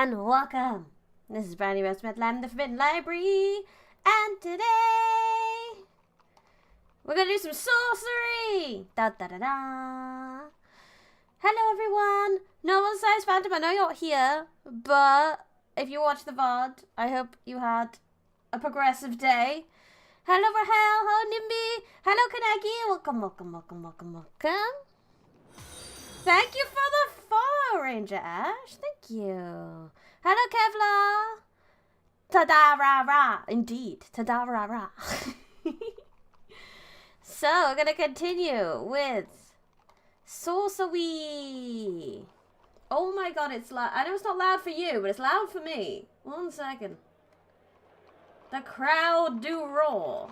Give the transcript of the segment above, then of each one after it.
and welcome. This is Brandy Rose Smith, Lamb, the Forbidden Library, and today we're gonna do some sorcery. Da da da da. Hello everyone. No One Size Phantom. I know you're here, but if you watch the VOD, I hope you had a progressive day. Hello Rahel. Hello Nimby. Hello Kanagi. Welcome. Thank you for the follow, Ranger Ash. Thank you. Hello, Kevlar. Ta-da-ra-ra. Indeed. Ta-da-ra-ra. So, we're going to continue with Sorcery. Oh my god, it's loud. I know it's not loud for you, but it's loud for me. 1 second. The crowd do roar.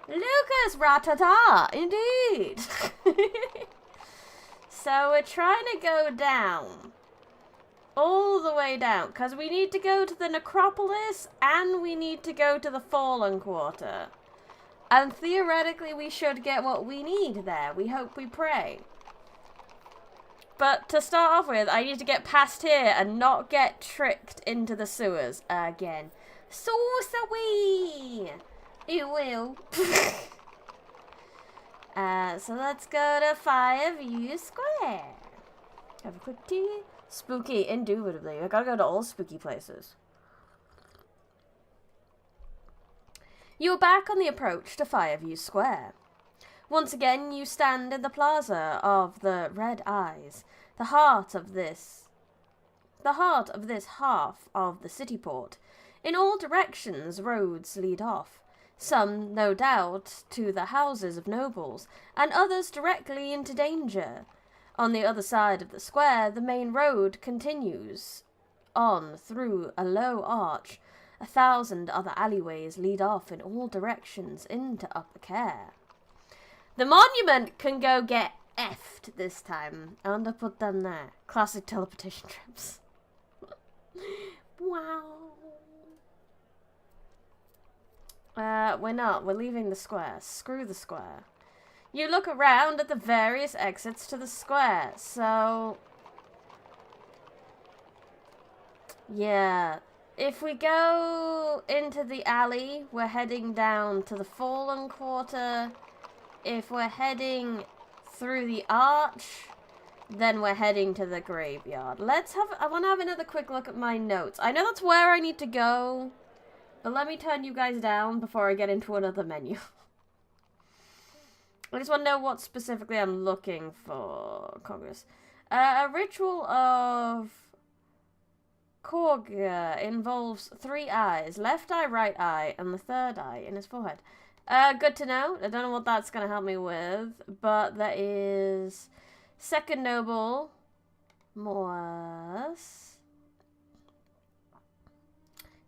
Lucas Ratata. Indeed. So we're trying to go down. All the way down. Because we need to go to the necropolis and we need to go to the Fallen Quarter. And theoretically we should get what we need there. We hope, we pray. But to start off with, I need to get past here and not get tricked into the sewers again. Sorcery! It will. So let's go to Fireview Square. Have a quick tea. Spooky, indubitably. I gotta go to all spooky places. You are back on the approach to Fireview Square. Once again, you stand in the plaza of the Red Eyes, the heart of this half of the city port. In all directions, roads lead off. Some, no doubt, to the houses of nobles, and others directly into danger. On the other side of the square, the main road continues on through a low arch. 1,000 other alleyways lead off in all directions into Upper Care. The monument can go get effed this time. I want to put them there. Classic teleportation trips. Wow. We're not. We're leaving the square. Screw the square. You look around at the various exits to the square. So, yeah. If we go into the alley, we're heading down to the Fallen Quarter. If we're heading through the arch, then we're heading to the graveyard. I want to have another quick look at my notes. I know that's where I need to go. But let me turn you guys down before I get into another menu. I just want to know what specifically I'm looking for. Congress. A ritual of Korga involves 3 eyes. Left eye, right eye, and the third eye in his forehead. Good to know. I don't know what that's going to help me with. But that is second noble. Moas.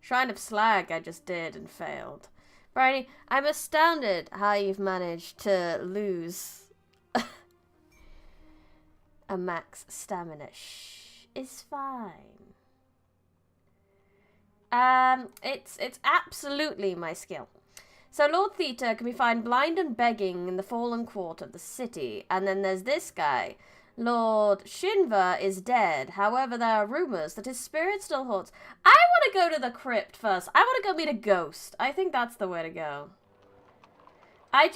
Shrine of Slag I just did and failed. Bridie, I'm astounded how you've managed to lose a max stamina. Shh, it's fine. It's absolutely my skill. So Lord Theta can be found blind and begging in the Fallen Quarter of the city. And then there's this guy. Lord Shinva is dead. However, there are rumors that his spirit still haunts. I want to go to the crypt first. I want to go meet a ghost. I think that's the way to go. I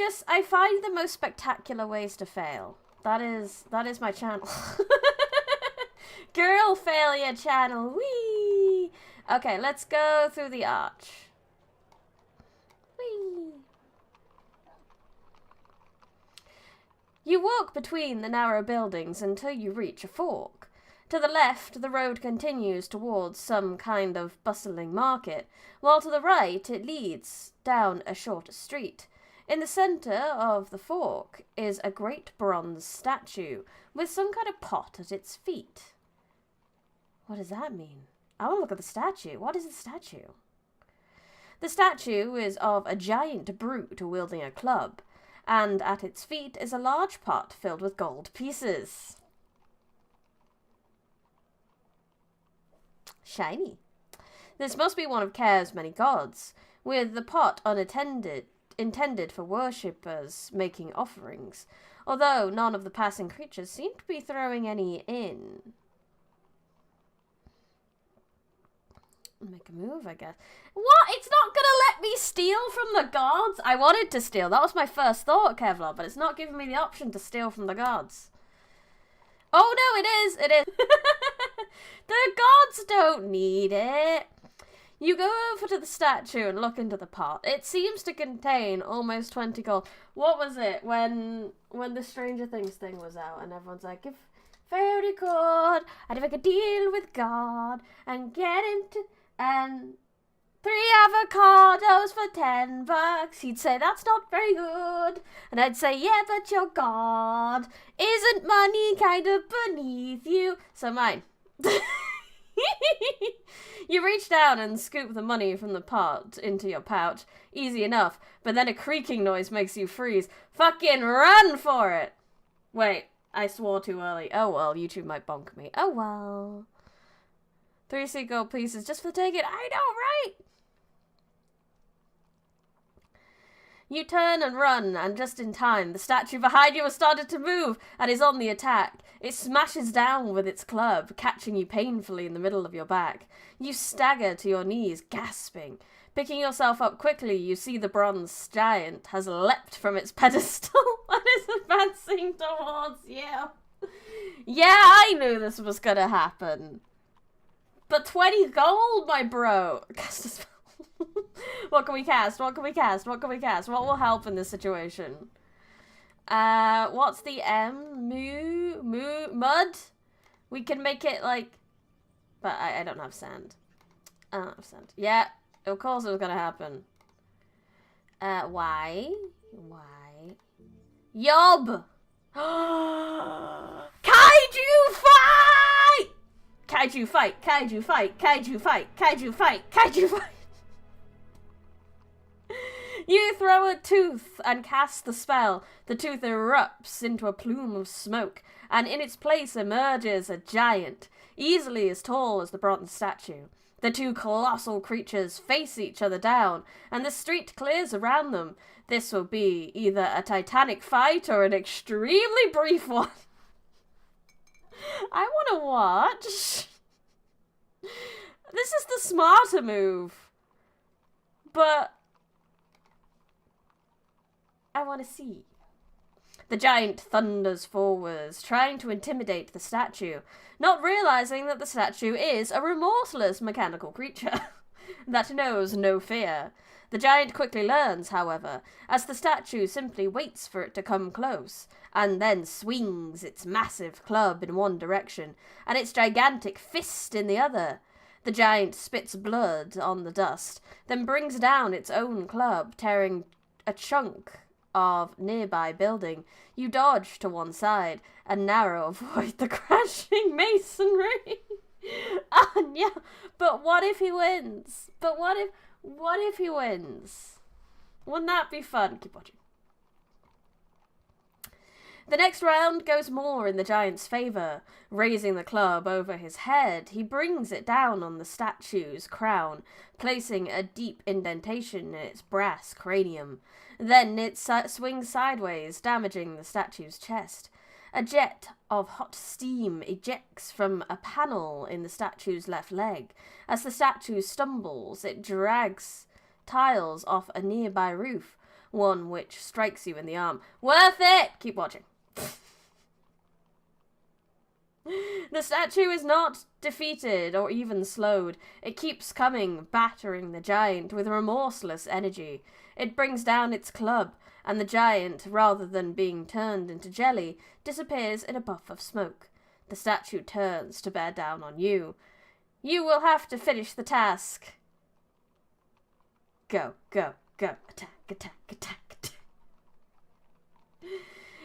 find the most spectacular ways to fail. That is my channel. Girl failure channel. Whee! Okay, let's go through the arch. Whee! You walk between the narrow buildings until you reach a fork. To the left, the road continues towards some kind of bustling market, while to the right it leads down a shorter street. In the centre of the fork is a great bronze statue with some kind of pot at its feet. What does that mean? I want to look at the statue. What is the statue? The statue is of a giant brute wielding a club, and at its feet is a large pot filled with gold pieces. Shiny. This must be one of Care's many gods, with the pot intended for worshippers making offerings, although none of the passing creatures seem to be throwing any in. Make a move, I guess. What? It's not gonna let me steal from the gods? I wanted to steal. That was my first thought, Kevlar, but it's not giving me the option to steal from the gods. Oh, no, it is. It is. The gods don't need it. You go over to the statue and look into the pot. It seems to contain almost 20 gold. What was it when the Stranger Things thing was out and everyone's like, if fairy could, I'd make a deal with God and get into... And 3 avocados for $10. He'd say, that's not very good. And I'd say, yeah, but your God. Isn't money kind of beneath you? So mine. You reach down and scoop the money from the pot into your pouch. Easy enough. But then a creaking noise makes you freeze. Fucking run for it. Wait, I swore too early. Oh well, YouTube might bonk me. Oh well. 3 sea gold pieces just for taking it. I know, right? You turn and run, and just in time, the statue behind you has started to move and is on the attack. It smashes down with its club, catching you painfully in the middle of your back. You stagger to your knees, gasping. Picking yourself up quickly, you see the bronze giant has leapt from its pedestal and is advancing towards you. Yeah, I knew this was gonna happen. But 20 gold, my bro. Cast a spell. What can we cast? What can we cast? What can we cast? What will help in this situation? What's the M? Mud? We can make it like... But I don't have sand. I don't have sand. Yeah, of course it was gonna happen. Why? Yob! Kaiju fight! Kaiju fight! Kaiju fight! Kaiju fight! Kaiju fight! Kaiju fight! You throw a tooth and cast the spell. The tooth erupts into a plume of smoke, and in its place emerges a giant, easily as tall as the bronze statue. The 2 colossal creatures face each other down, and the street clears around them. This will be either a titanic fight or an extremely brief one. I want to watch. This is the smarter move. But... I want to see. The giant thunders forwards, trying to intimidate the statue, not realizing that the statue is a remorseless mechanical creature that knows no fear. The giant quickly learns, however, as the statue simply waits for it to come close, and then swings its massive club in one direction, and its gigantic fist in the other. The giant spits blood on the dust, then brings down its own club, tearing a chunk of nearby building. You dodge to one side and narrow avoid the crashing masonry. Oh, yeah. But what if he wins? But what if he wins? Wouldn't that be fun? Keep watching. The next round goes more in the giant's favour. Raising the club over his head, he brings it down on the statue's crown, placing a deep indentation in its brass cranium. Then it swings sideways, damaging the statue's chest. A jet of hot steam ejects from a panel in the statue's left leg. As the statue stumbles, it drags tiles off a nearby roof, one which strikes you in the arm. Worth it! Keep watching. The statue is not defeated or even slowed. It keeps coming, battering the giant with remorseless energy. It brings down its club, and the giant, rather than being turned into jelly, disappears in a puff of smoke. The statue turns to bear down on you. You will have to finish the task. Go, go, go. Attack, attack, attack, attack.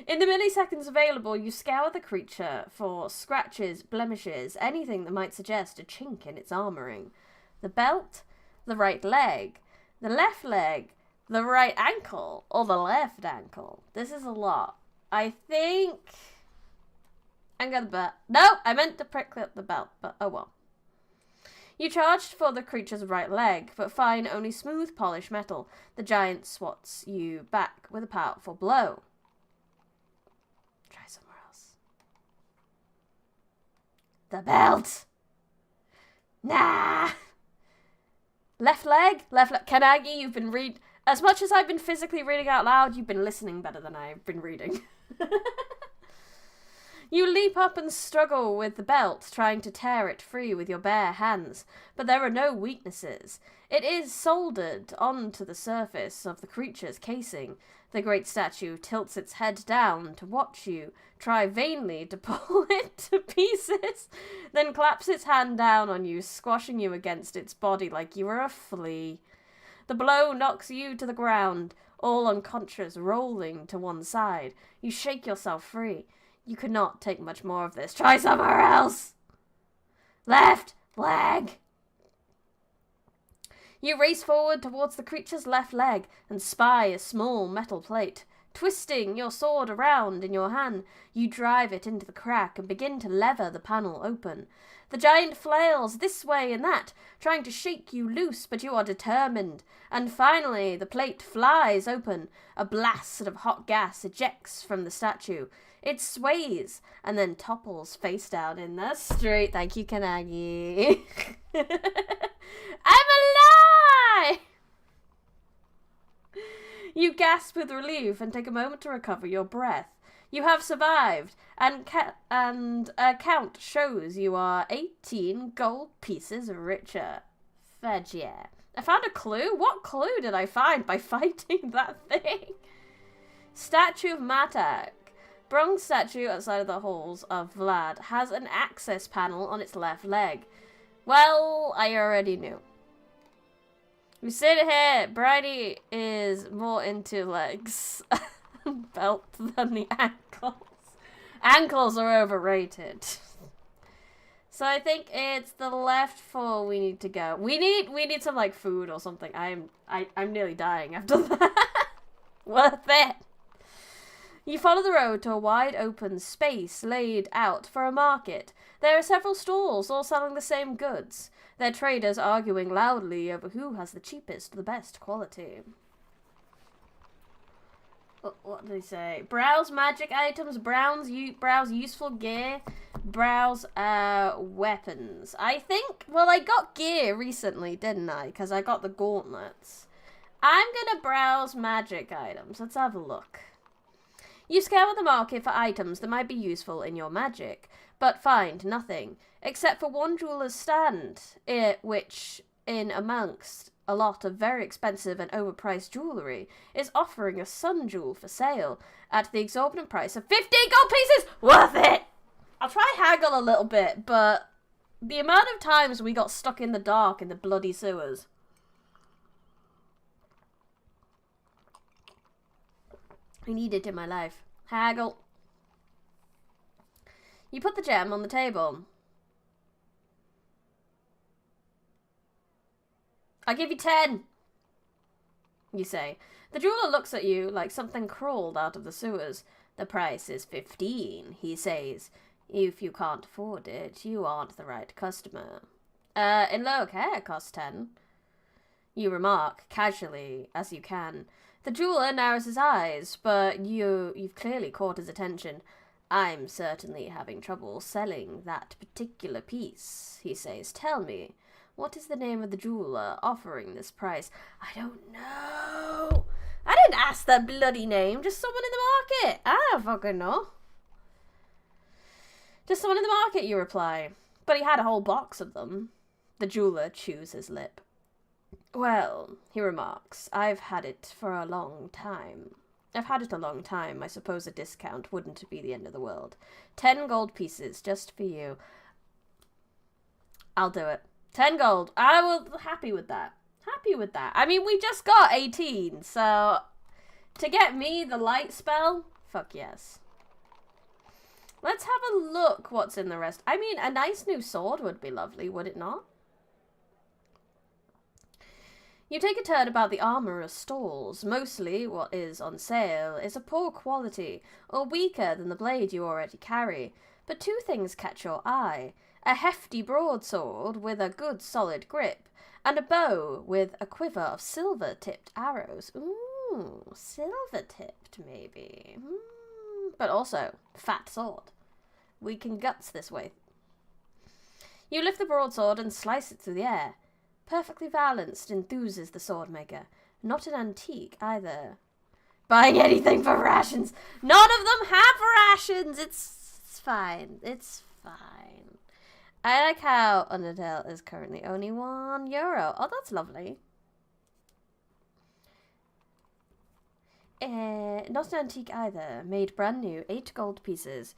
In the milliseconds available, you scour the creature for scratches, blemishes, anything that might suggest a chink in its armouring. The belt, the right leg, the left leg, the right ankle, or the left ankle. This is a lot. I think I'm gonna bet. No, I meant to prick up the belt, but oh well. You charged for the creature's right leg, but find only smooth, polished metal. The giant swats you back with a powerful blow. Try somewhere else. The belt! Nah! Left leg? Left leg. Kanagi, you've been as much as I've been physically reading out loud, you've been listening better than I've been reading. You leap up and struggle with the belt, trying to tear it free with your bare hands, but there are no weaknesses. It is soldered onto the surface of the creature's casing. The great statue tilts its head down to watch you try vainly to pull it to pieces, then claps its hand down on you, squashing you against its body like you were a flea. The blow knocks you to the ground, all unconscious, rolling to one side. You shake yourself free. You could not take much more of this. Try somewhere else! Left leg! You race forward towards the creature's left leg and spy a small metal plate. Twisting your sword around in your hand, you drive it into the crack and begin to lever the panel open. The giant flails this way and that, trying to shake you loose, but you are determined. And finally, the plate flies open. A blast of hot gas ejects from the statue. It sways and then topples face down in the street. Thank you, Kanagi. I'm alive! You gasp with relief and take a moment to recover your breath. You have survived, and a count shows you are 18 gold pieces richer. Fudge, yeah. I found a clue? What clue did I find by fighting that thing? Statue of Matak. Bronze statue outside of the halls of Vlad has an access panel on its left leg. Well, I already knew. We sit here. Bridie is more into legs and belt than the ankles. Ankles are overrated. So I think it's the left foot we need to go. We need some like food or something. I'm nearly dying after that. Worth it. You follow the road to a wide open space laid out for a market. There are several stalls, all selling the same goods, their traders arguing loudly over who has the cheapest, the best quality. What did he say? Browse magic items, browse useful gear, browse weapons. I think, well, I got gear recently, didn't I? Because I got the gauntlets. I'm gonna browse magic items. Let's have a look. You scour the market for items that might be useful in your magic, but find nothing, except for one jeweller's stand, which, in amongst a lot of very expensive and overpriced jewellery, is offering a sun jewel for sale at the exorbitant price of 50 gold pieces! Worth it! I'll try haggle a little bit, but the amount of times we got stuck in the dark in the bloody sewers. I need it in my life. Haggle. You put the gem on the table. I'll give you 10, you say. The jeweler looks at you like something crawled out of the sewers. The price is 15, he says. If you can't afford it, you aren't the right customer. In low hair costs 10. You remark, casually, as you can. The jeweler narrows his eyes, but you've clearly caught his attention. I'm certainly having trouble selling that particular piece, he says. Tell me, what is the name of the jeweler offering this price? I don't know. I didn't ask that bloody name. Just someone in the market. I don't fucking know. Just someone in the market, you reply. But he had a whole box of them. The jeweler chews his lip. Well, he remarks, I've had it a long time. I suppose a discount wouldn't be the end of the world. 10 gold pieces, just for you. I'll do it. 10 gold. I will happy with that. I mean, we just got 18, so to get me the light spell, fuck yes. Let's have a look what's in the rest. I mean, a nice new sword would be lovely, would it not? You take a turn about the armourer's stalls. Mostly what is on sale is a poor quality, or weaker than the blade you already carry. But two things catch your eye. A hefty broadsword with a good solid grip, and a bow with a quiver of silver-tipped arrows. Ooh, silver-tipped, maybe. But also, fat sword. We can guts this way. You lift the broadsword and slice it through the air. Perfectly balanced, enthuses the swordmaker. Not an antique, either. Buying anything for rations. None of them have rations. It's fine. It's fine. I like how Undertale is currently only €1. Oh, that's lovely. Not an antique either. Made brand new. 8 gold pieces.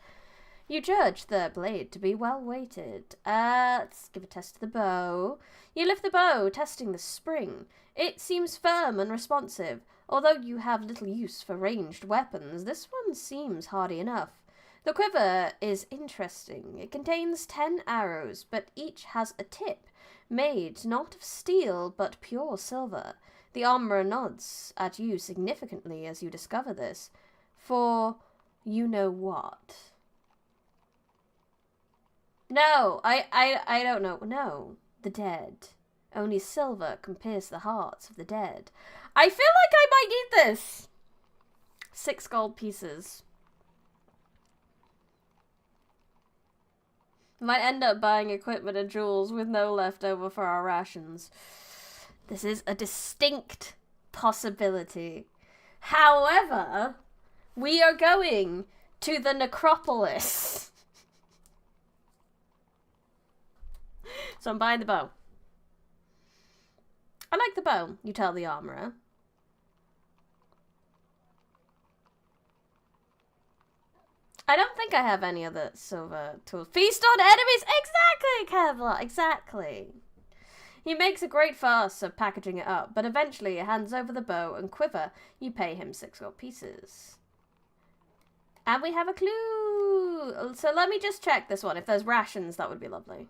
You judge the blade to be well weighted. Let's give a test to the bow. You lift the bow, testing the spring. It seems firm and responsive. Although you have little use for ranged weapons, this one seems hardy enough. The quiver is interesting. It contains 10 arrows, but each has a tip, made not of steel, but pure silver. The armourer nods at you significantly as you discover this. For you know what? No, I don't know. No, the dead. Only silver can pierce the hearts of the dead. I feel like I might need this. 6 gold pieces. Might end up buying equipment and jewels with no leftover for our rations. This is a distinct possibility. However, we are going to the necropolis. So I'm buying the bow. I like the bow, you tell the armourer. I don't think I have any other silver tools. Feast on enemies! Exactly, Kevlar! Exactly. He makes a great fuss of packaging it up, but eventually hands over the bow and quiver. You pay him 6 gold pieces. And we have a clue! So let me just check this one. If there's rations, that would be lovely.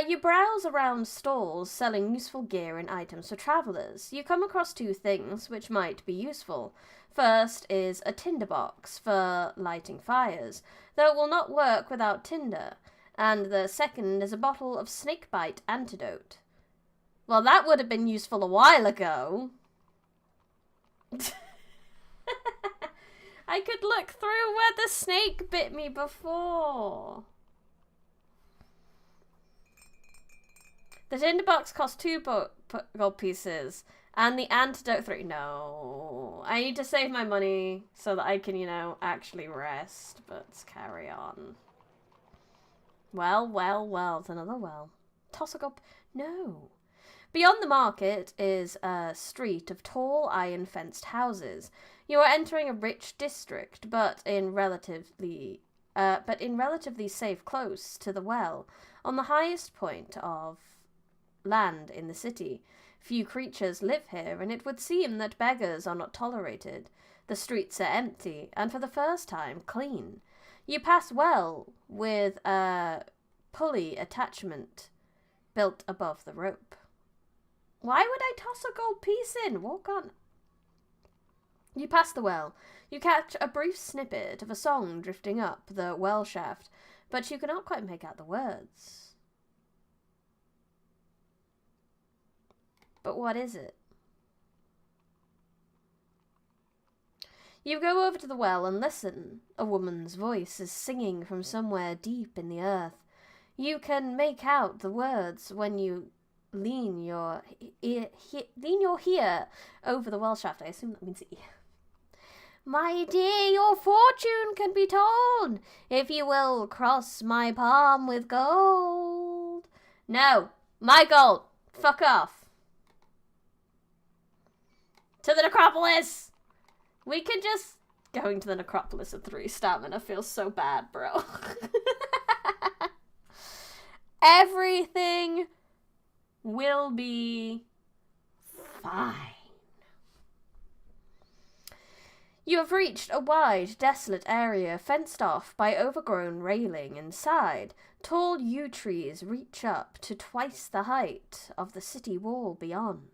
You browse around stalls selling useful gear and items for travellers. You come across 2 things which might be useful. First is a tinderbox for lighting fires, though it will not work without tinder. And the second is a bottle of snakebite antidote. Well, that would have been useful a while ago. I could look through where the snake bit me before. The tinderbox costs 2 gold pieces, and the antidote 3. No, I need to save my money so that I can, you know, actually rest. But carry on. Well, well, well. It's another well. Toss a gold. No. Beyond the market is a street of tall iron-fenced houses. You are entering a rich district, but in relatively safe, close to the well, on the highest point of land in the city. Few creatures live here, and it would seem that beggars are not tolerated. The streets are empty, and for the first time, clean. You pass well with a pulley attachment built above the rope. Why would I toss a gold piece in? Walk on. You pass the well. You catch a brief snippet of a song drifting up the well shaft, but you cannot quite make out the words. But what is it? You go over to the well and listen. A woman's voice is singing from somewhere deep in the earth. You can make out the words when you lean your ear over the well shaft. I assume that means ear. My dear, your fortune can be told if you will cross my palm with gold. No, my gold. Fuck off. To the necropolis! We could just... Going to the necropolis at 3 stamina feels so bad, bro. Everything will be fine. You have reached a wide, desolate area fenced off by overgrown railing inside. Tall yew trees reach up to twice the height of the city wall beyond.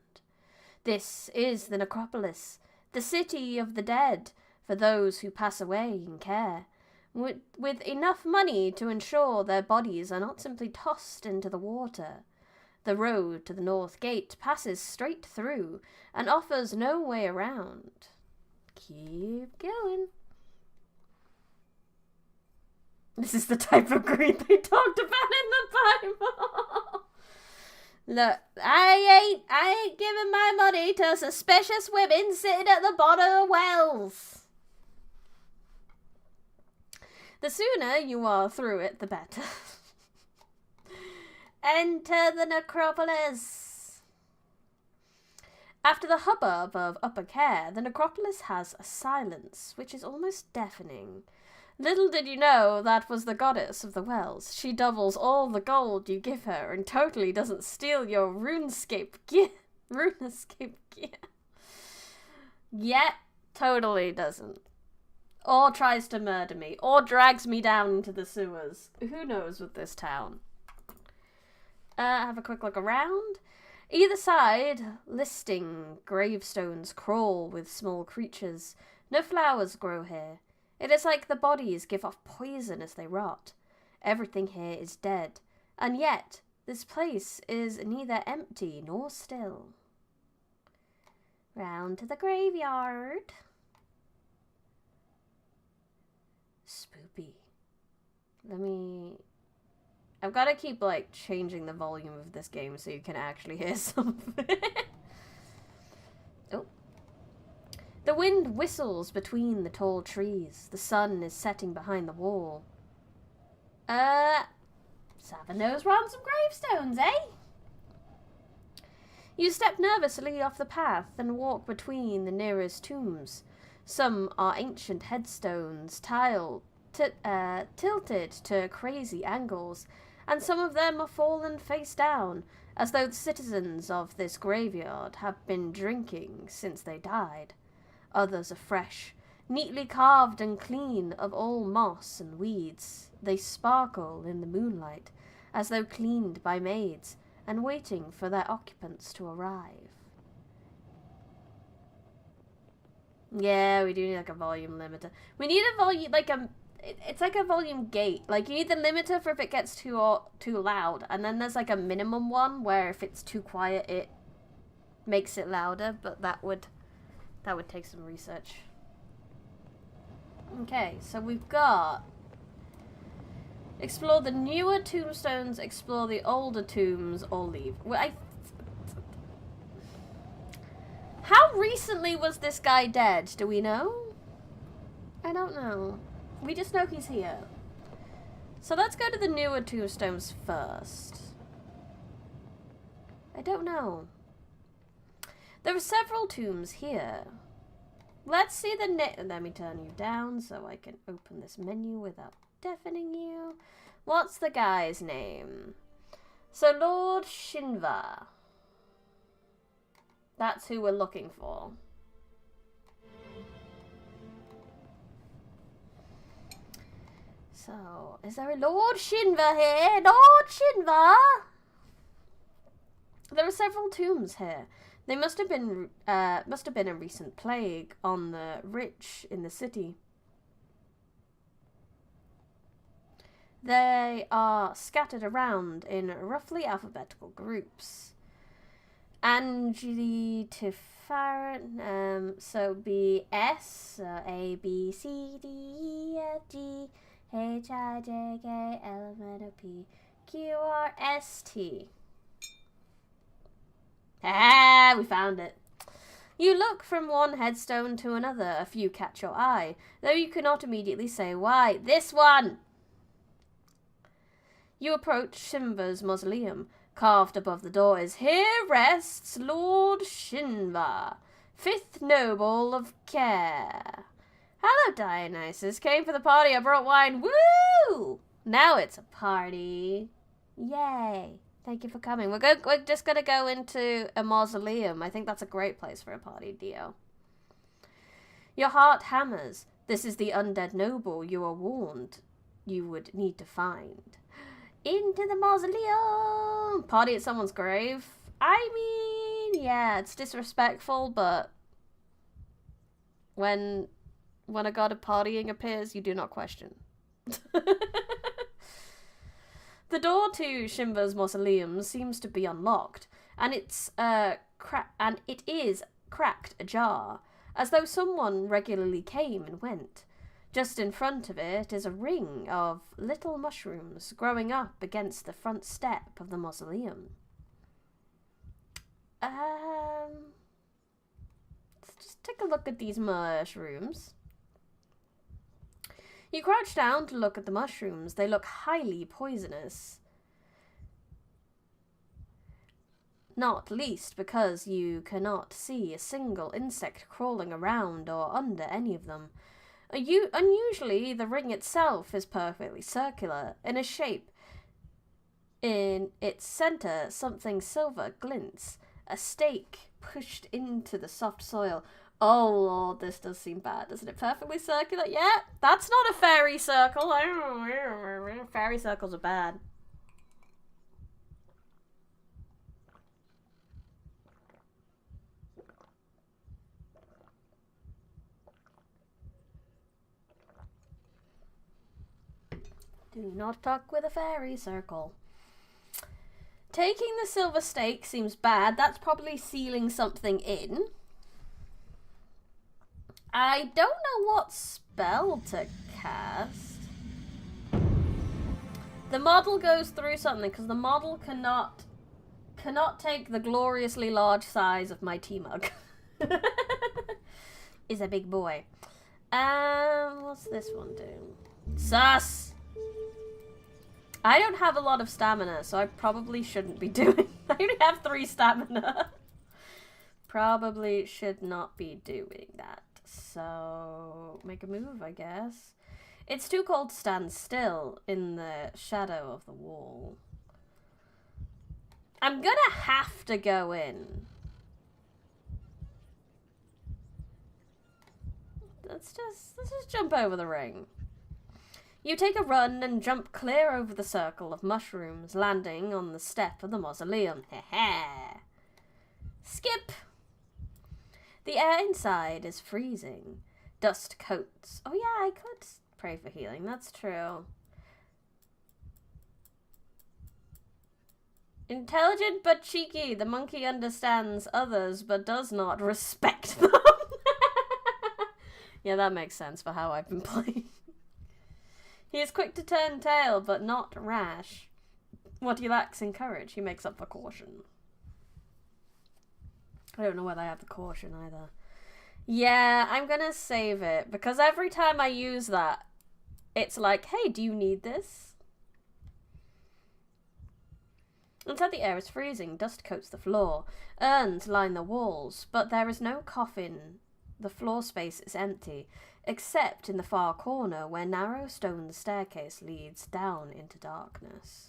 This is the necropolis, the city of the dead, for those who pass away in care, with enough money to ensure their bodies are not simply tossed into the water. The road to the north gate passes straight through and offers no way around. Keep going. This is the type of greed they talked about in the Bible. Look, I ain't giving my money to suspicious women sitting at the bottom of wells. The sooner you are through it, the better. Enter the necropolis. After the hubbub of upper care, the necropolis has a silence which is almost deafening. Little did you know that was the goddess of the wells. She doubles all the gold you give her and totally doesn't steal your runescape gear. Yet, totally doesn't. Or tries to murder me, or drags me down into the sewers. Who knows with this town? Have a quick look around. Either side, listing gravestones crawl with small creatures. No flowers grow here. It is like the bodies give off poison as they rot. Everything here is dead, and yet this place is neither empty nor still. Round to the graveyard. Spoopy. I've got to keep, like, changing the volume of this game so you can actually hear something. Oh. The wind whistles between the tall trees. The sun is setting behind the wall. Let's have a nose round some gravestones, eh? You step nervously off the path and walk between the nearest tombs. Some are ancient headstones, tilted to crazy angles, and some of them are fallen face down, as though the citizens of this graveyard have been drinking since they died. Others are fresh, neatly carved and clean of all moss and weeds. They sparkle in the moonlight, as though cleaned by maids, and waiting for their occupants to arrive. Yeah, we do need, like, a volume limiter. We need a volume, like, it's like a volume gate. Like, you need the limiter for if it gets too loud, and then there's, like, a minimum one where if it's too quiet, it makes it louder, but that would take some research. Okay, so we've got explore the newer tombstones, explore the older tombs, or leave. How recently was this guy dead? Do we know? I don't know. We just know he's here. So let's go to the newer tombstones first. I don't know. There are several tombs here. Let's see the let me turn you down so I can open this menu without deafening you. What's the guy's name? So Lord Shinva. That's who we're looking for. So, is there a Lord Shinva here? Lord Shinva! There are several tombs here. They must have been a recent plague on the rich in the city. They are scattered around in roughly alphabetical groups. Angeli Tifaran, so B S, A B C D E F G H I J K L M N O P Q R S T. Ah, we found it. You look from one headstone to another. A few catch your eye, though you cannot immediately say why. This one! You approach Shinva's mausoleum. Carved above the door is, "Here rests Lord Shinva, 5th noble of Care. Hello, Dionysus. Came for the party. I brought wine. Woo! Now it's a party. Yay. Thank you for coming. We're just going to go into a mausoleum. I think that's a great place for a party, Dio. Your heart hammers. This is the undead noble you are warned you would need to find. Into the mausoleum. Party at someone's grave. I mean, yeah, it's disrespectful, but when a god of partying appears, you do not question. The door to Shinva's mausoleum seems to be unlocked, and it is cracked ajar, as though someone regularly came and went. Just in front of it is a ring of little mushrooms growing up against the front step of the mausoleum. Let's just take a look at these mushrooms. You crouch down to look at the mushrooms. They look highly poisonous. Not least because you cannot see a single insect crawling around or under any of them. Unusually, the ring itself is perfectly circular in a shape. In its center, something silver glints, a stake pushed into the soft soil. Oh lord, this does seem bad. Isn't it perfectly circular? Yeah, that's not a fairy circle. Fairy circles are bad. Do not fuck with a fairy circle. Taking the silver stake seems bad. That's probably sealing something in. I don't know what spell to cast. The model goes through something because the model cannot take the gloriously large size of my tea mug. Is a big boy. What's this one do? Sus! I don't have a lot of stamina, so I probably shouldn't be doing. I only have 3 stamina. Probably should not be doing that. So, make a move, I guess. It's too cold to stand still in the shadow of the wall. I'm gonna have to go in. Let's just jump over the ring. You take a run and jump clear over the circle of mushrooms, landing on the step of the mausoleum. Heh. Skip! The air inside is freezing. Dust coats. Oh yeah, I could pray for healing, that's true. Intelligent but cheeky, the monkey understands others but does not respect them. Yeah, that makes sense for how I've been playing. He is quick to turn tail, but not rash. What he lacks in courage, he makes up for caution. I don't know whether I have the caution either. Yeah, I'm gonna save it, because every time I use that, it's like, hey, do you need this? Inside the air is freezing, dust coats the floor. Urns line the walls, but there is no coffin. The floor space is empty, except in the far corner where narrow stone staircase leads down into darkness.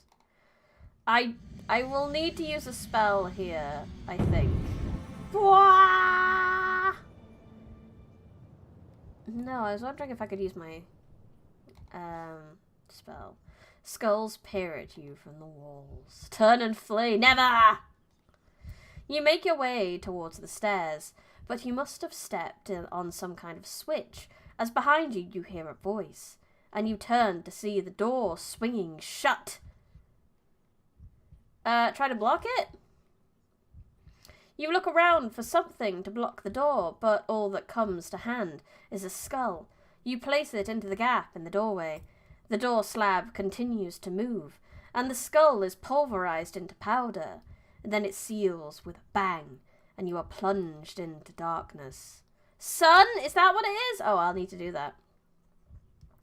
I will need to use a spell here, I think. Bwah! No, I was wondering if I could use my spell. Skulls peer at you from the walls. Turn and flee, never! You make your way towards the stairs, but you must have stepped on some kind of switch, as behind you you hear a voice, and you turn to see the door swinging shut. Try to block it? You look around for something to block the door, but all that comes to hand is a skull. You place it into the gap in the doorway. The door slab continues to move, and the skull is pulverized into powder. Then it seals with a bang, and you are plunged into darkness. Sun? Is that what it is? Oh, I'll need to do that.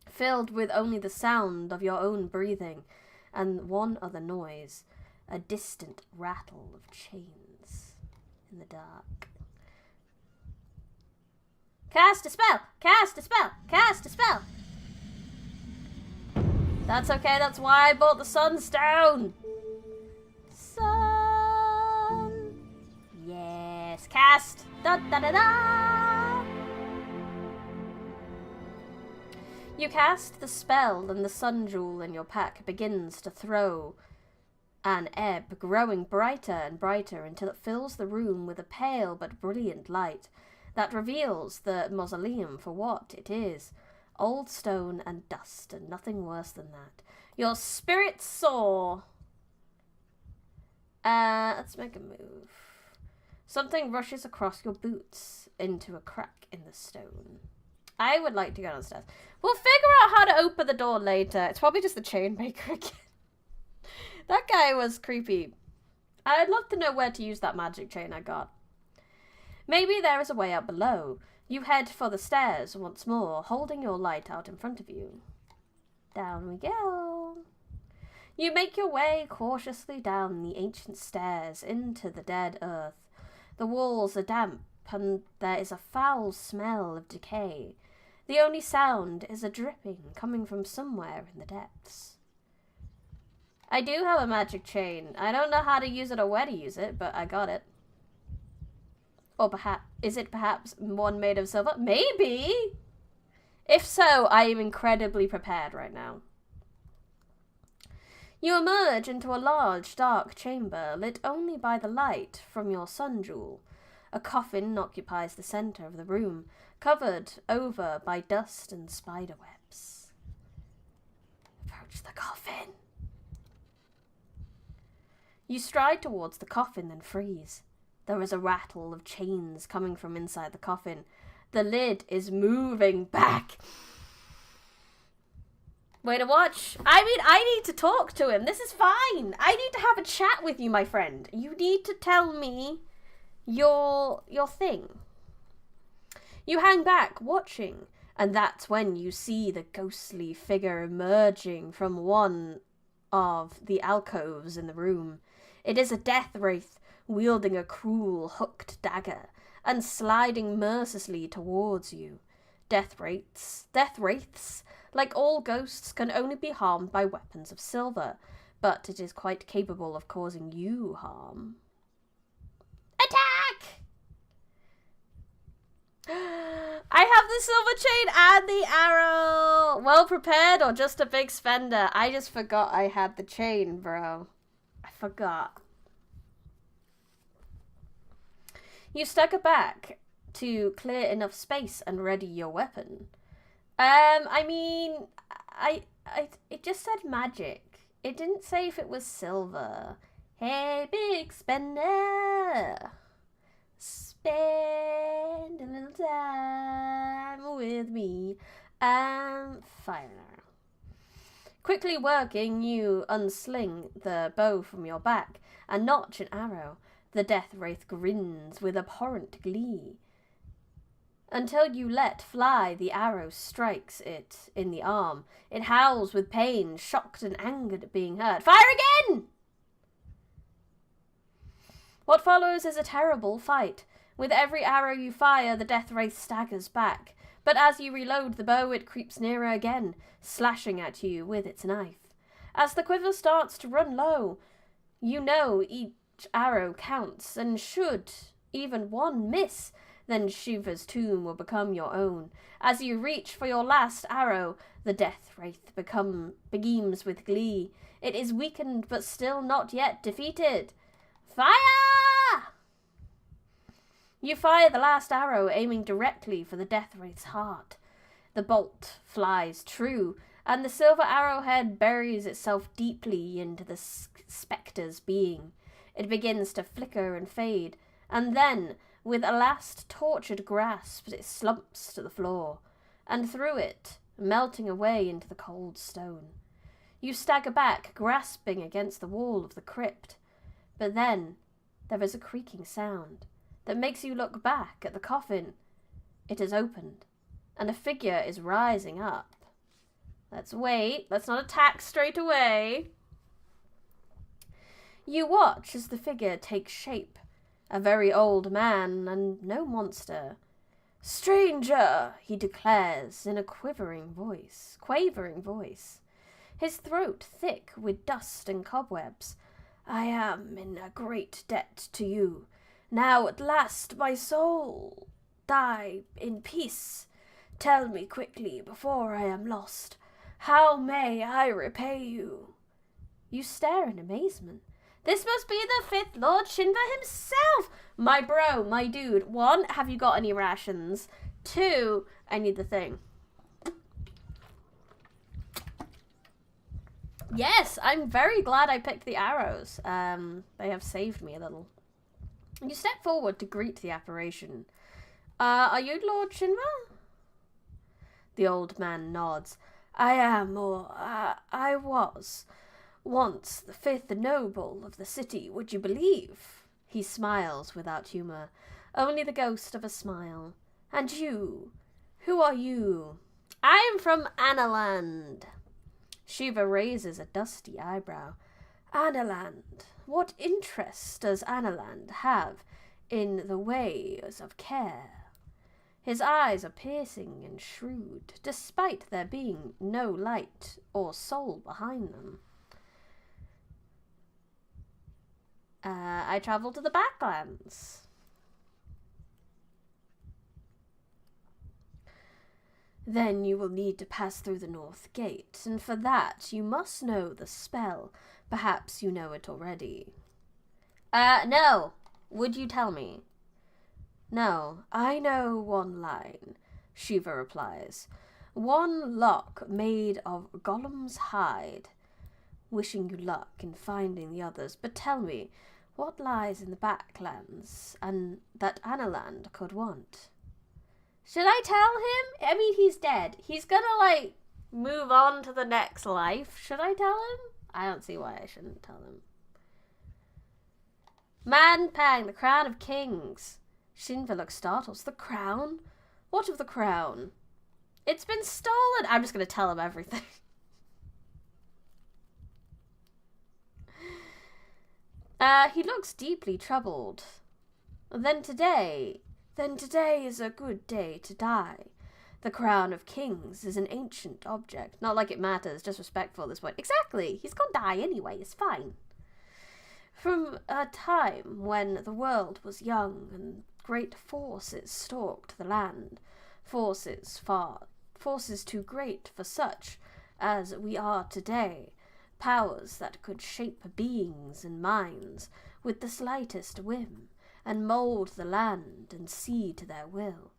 Filled with only the sound of your own breathing, and one other noise, a distant rattle of chains in the dark. Cast a spell! Cast a spell! Cast a spell! That's okay, that's why I bought the sunstone! Sun! Yes, cast! Da da da da! You cast the spell and the sun jewel in your pack begins to throw an ebb, growing brighter and brighter until it fills the room with a pale but brilliant light that reveals the mausoleum for what it is. Old stone and dust, and nothing worse than that. Your spirit soar. Let's make a move. Something rushes across your boots into a crack in the stone. I would like to go downstairs. We'll figure out how to open the door later. It's probably just the chain maker again. That guy was creepy. I'd love to know where to use that magic chain I got. Maybe there is a way up below. You head for the stairs once more, holding your light out in front of you. Down we go. You make your way cautiously down the ancient stairs into the dead earth. The walls are damp, and there is a foul smell of decay. The only sound is a dripping coming from somewhere in the depths. I do have a magic chain. I don't know how to use it or where to use it, but I got it. Or perhaps, is it perhaps one made of silver? Maybe! If so, I am incredibly prepared right now. You emerge into a large, dark chamber, lit only by the light from your sun jewel. A coffin occupies the center of the room, covered over by dust and spider webs. Approach the coffin. You stride towards the coffin, then freeze. There is a rattle of chains coming from inside the coffin. The lid is moving back. Way to watch. I mean, I need to talk to him. This is fine. I need to have a chat with you, my friend. You need to tell me your thing. You hang back, watching, and that's when you see the ghostly figure emerging from one of the alcoves in the room. It is a death wraith, wielding a cruel hooked dagger, and sliding mercilessly towards you. Death wraiths, like all ghosts, can only be harmed by weapons of silver, but it is quite capable of causing you harm. Attack! I have the silver chain and the arrow! Well prepared or just a big spender? I just forgot I had the chain, bro. I forgot. You stagger back to clear enough space and ready your weapon. I mean, it just said magic. It didn't say if it was silver. Hey, big spender, spend a little time with me. Fire. Quickly working, you unsling the bow from your back and notch an arrow. The death wraith grins with abhorrent glee. Until you let fly, the arrow strikes it in the arm. It howls with pain, shocked and angered at being hurt. Fire again! What follows is a terrible fight. With every arrow you fire, the death wraith staggers back. But as you reload the bow, it creeps nearer again, slashing at you with its knife. As the quiver starts to run low, you know each arrow counts, and should even one miss, then Shiva's tomb will become your own. As you reach for your last arrow, the death wraith beams with glee. It is weakened, but still not yet defeated. Fire! You fire the last arrow, aiming directly for the death wraith's heart. The bolt flies true, and the silver arrowhead buries itself deeply into the spectre's being. It begins to flicker and fade, and then, with a last tortured grasp, it slumps to the floor, and through it, melting away into the cold stone. You stagger back, grasping against the wall of the crypt, but then there is a creaking sound that makes you look back at the coffin. It has opened, and a figure is rising up. Let's wait. Let's not attack straight away. You watch as the figure takes shape. A very old man and no monster. Stranger, he declares in a quavering voice. His throat thick with dust and cobwebs. I am in a great debt to you. Now at last my soul die in peace. Tell me quickly before I am lost. How may I repay you? You stare in amazement. This must be the fifth Lord Shinva himself! My bro, my dude. 1, have you got any rations? 2, I need the thing. Yes, I'm very glad I picked the arrows. They have saved me a little. You step forward to greet the apparition. Are you Lord Shinva? The old man nods. I am, or I was. Once the fifth noble of the city, would you believe? He smiles without humour, only the ghost of a smile. And you? Who are you? I am from Analand. Shiva raises a dusty eyebrow. Analand. What interest does Analand have in the ways of care? His eyes are piercing and shrewd, despite there being no light or soul behind them. I travel to the Backlands. Then you will need to pass through the North Gate, and for that you must know the spell. Perhaps you know it already. No. Would you tell me? No, I know one line, Shiva replies. One lock made of Gollum's hide. Wishing you luck in finding the others, but tell me, what lies in the Backlands and that Analand could want? Should I tell him? I mean, he's dead. He's gonna, move on to the next life. Should I tell him? I don't see why I shouldn't tell him. Manpang, the crown of kings. Shinva looks startled. The crown? What of the crown? It's been stolen. I'm just gonna tell him everything. He looks deeply troubled. Then today is a good day to die. The crown of kings is an ancient object. Not like it matters, just respectful at this point. Exactly! He's gonna die anyway, it's fine. From a time when the world was young and great forces stalked the land, forces too great for such as we are today, powers that could shape beings and minds with the slightest whim, and mould the land and sea to their will.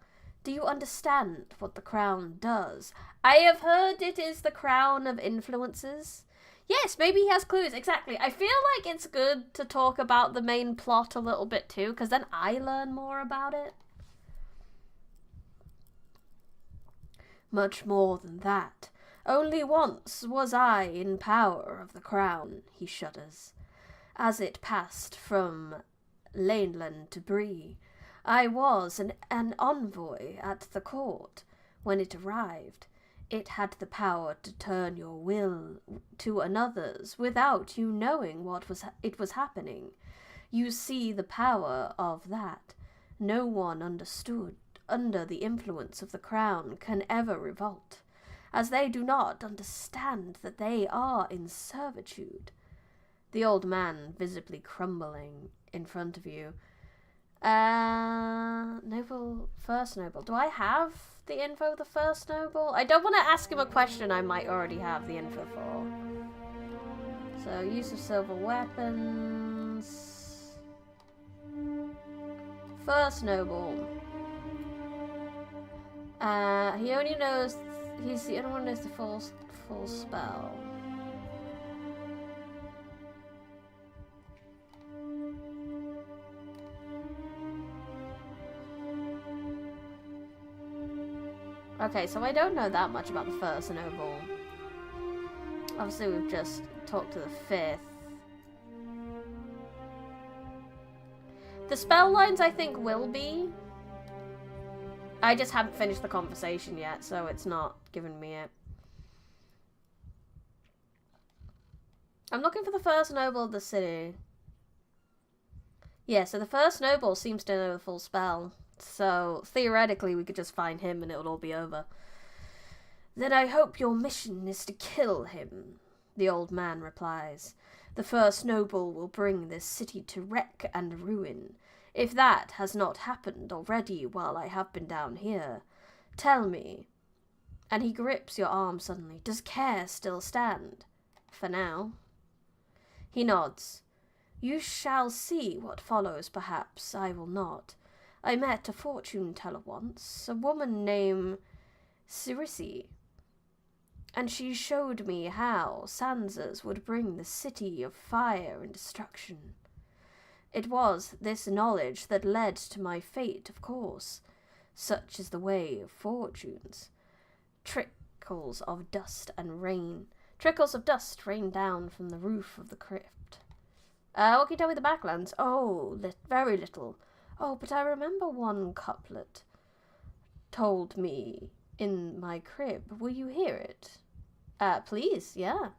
Do you understand what the crown does? I have heard it is the crown of influences. Yes, maybe he has clues, exactly. I feel like it's good to talk about the main plot a little bit too, because then I learn more about it. Much more than that. Only once was I in power of the crown, he shudders. As it passed from Laneland to Bree, I was an envoy at the court. When it arrived, it had the power to turn your will to another's without you knowing it was happening. You see the power of that. No one understood under the influence of the crown can ever revolt, as they do not understand that they are in servitude. The old man visibly crumbling in front of you. First noble. Do I have the info of the first noble? I don't want to ask him a question I might already have the info for. So, use of silver weapons. First noble. He only knows. He's the only one who knows the full spell. Okay, so I don't know that much about the first noble. Obviously, we've just talked to the fifth. The spell lines, I think, will be. I just haven't finished the conversation yet, so it's not giving me it. I'm looking for the first noble of the city. Yeah, so the first noble seems to know the full spell. So, theoretically, we could just find him and it would all be over. Then I hope your mission is to kill him, the old man replies. The first noble will bring this city to wreck and ruin. If that has not happened already while I have been down here, tell me. And he grips your arm suddenly. Does care still stand? For now. He nods. You shall see what follows, perhaps. I will not. I met a fortune teller once, a woman named Sorcery, and she showed me how Sansas would bring the city of fire and destruction. It was this knowledge that led to my fate, of course. Such is the way of fortunes. Trickles of dust and rain, Trickles of dust rain down from the roof of the crypt. What can you tell me the backlands? Oh, very little. Oh, but I remember one couplet told me in my crib. Will you hear it? Please, yeah.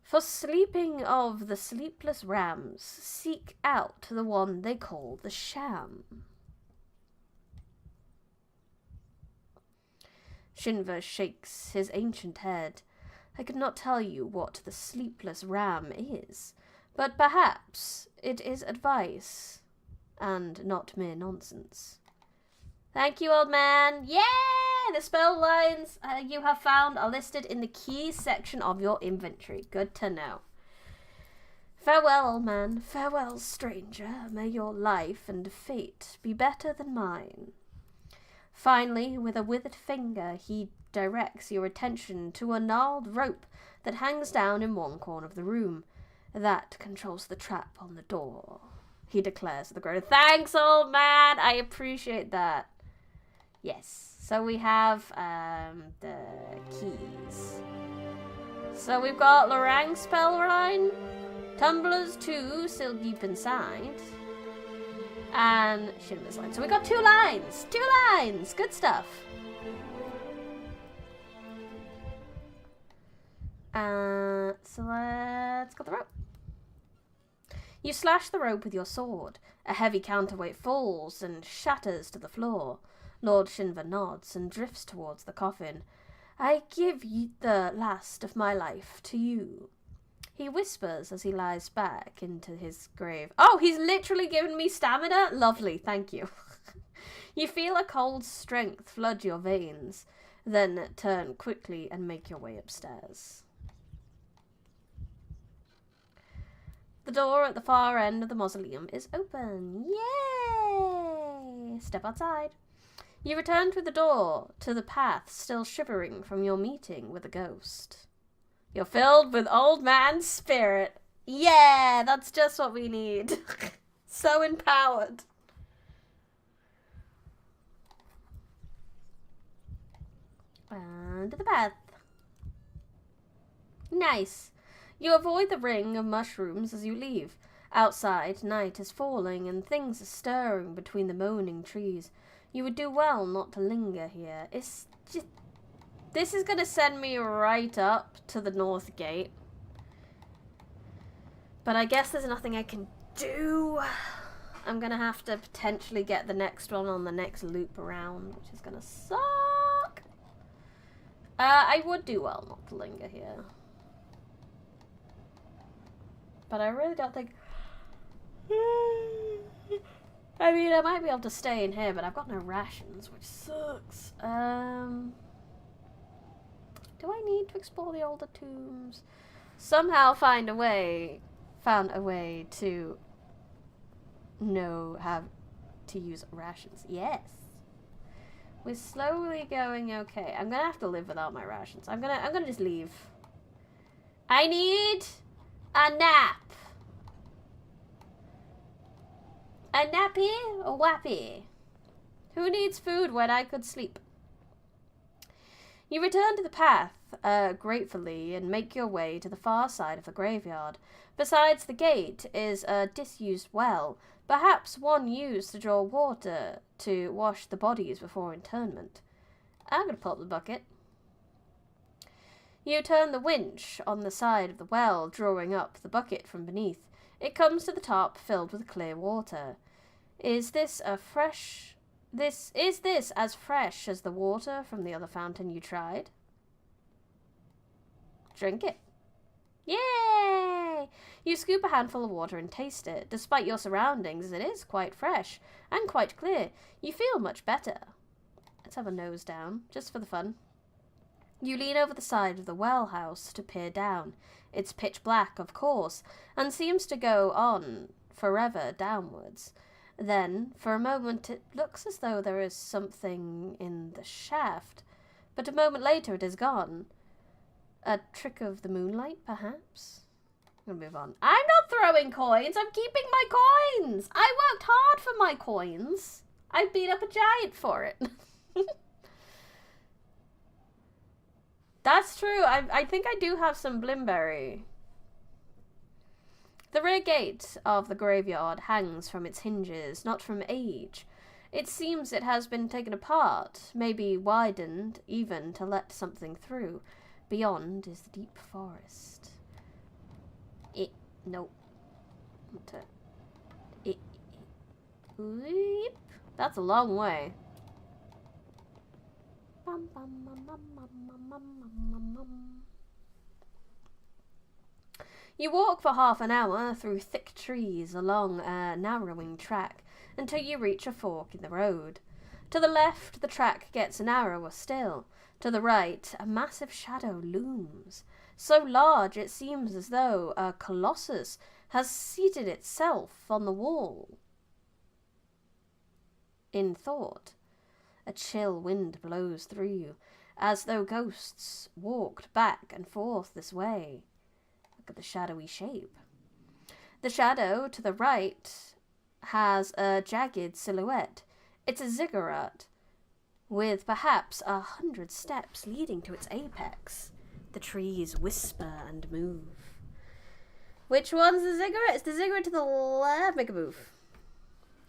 For sleeping of the sleepless rams, seek out the one they call the sham. Shinva shakes his ancient head. I could not tell you what the sleepless ram is, but perhaps it is advice, and not mere nonsense. Thank you, old man. Yay! The spell lines you have found are listed in the keys section of your inventory. Good to know. Farewell, old man. Farewell, stranger. May your life and fate be better than mine. Finally, with a withered finger, he directs your attention to a gnarled rope that hangs down in one corner of the room. That controls the trap on the door, he declares with a groan. Thanks, old man! I appreciate that. Yes, so we have the keys. So we've got Lorang Spellline, Tumblers 2, Still Deep Inside, and Shinva's line. So we got 2 lines! 2 lines! Good stuff. So let's cut the rope. You slash the rope with your sword. A heavy counterweight falls and shatters to the floor. Lord Shinva nods and drifts towards the coffin. I give the last of my life to you, he whispers as he lies back into his grave. Oh, he's literally given me stamina? Lovely, thank you. You feel a cold strength flood your veins, then turn quickly and make your way upstairs. The door at the far end of the mausoleum is open. Yay! Step outside. You return through the door to the path, still shivering from your meeting with a ghost. You're filled with old man spirit. Yeah, that's just what we need. So empowered. And to the path. Nice. You avoid the ring of mushrooms as you leave. Outside, night is falling and things are stirring between the moaning trees. You would do well not to linger here. It's just... This is going to send me right up to the north gate. But I guess there's nothing I can do. I'm going to have to potentially get the next one on the next loop around, which is going to suck. I would do well not to linger here. But I really don't think... I mean, I might be able to stay in here, but I've got no rations, which sucks. Do I need to explore the older tombs? Somehow found a way to have to use rations. Yes. We're slowly going okay. I'm gonna have to live without my rations. I'm gonna just leave. I need a nap. A nappy? A wappy? Who needs food when I could sleep? You return to the path, gratefully, and make your way to the far side of the graveyard. Besides the gate is a disused well, perhaps one used to draw water to wash the bodies before interment. I'm going to pull up the bucket. You turn the winch on the side of the well, drawing up the bucket from beneath. It comes to the top, filled with clear water. Is this as fresh as the water from the other fountain you tried? Drink it. Yay! You scoop a handful of water and taste it. Despite your surroundings, it is quite fresh and quite clear. You feel much better. Let's have a nose down, just for the fun. You lean over the side of the well house to peer down. It's pitch black, of course, and seems to go on forever downwards. Then, for a moment, it looks as though there is something in the shaft, but a moment later it is gone. A trick of the moonlight, perhaps? I'm gonna move on. I'm not throwing coins, I'm keeping my coins! I worked hard for my coins. I beat up a giant for it. That's true. I think I do have some blimberry. The rear gate of the graveyard hangs from its hinges, not from age. It seems it has been taken apart, maybe widened, even to let something through. Beyond is the deep forest. Nope. That's a long way. You walk for half an hour through thick trees along a narrowing track until you reach a fork in the road. To the left, the track gets narrower still. To the right, a massive shadow looms, so large it seems as though a colossus has seated itself on the wall. In thought, a chill wind blows through you, as though ghosts walked back and forth this way. Look at the shadowy shape. The shadow to the right has a jagged silhouette. It's a ziggurat, with perhaps 100 steps leading to its apex. The trees whisper and move. Which one's the ziggurat? It's the ziggurat to the left. Make a move.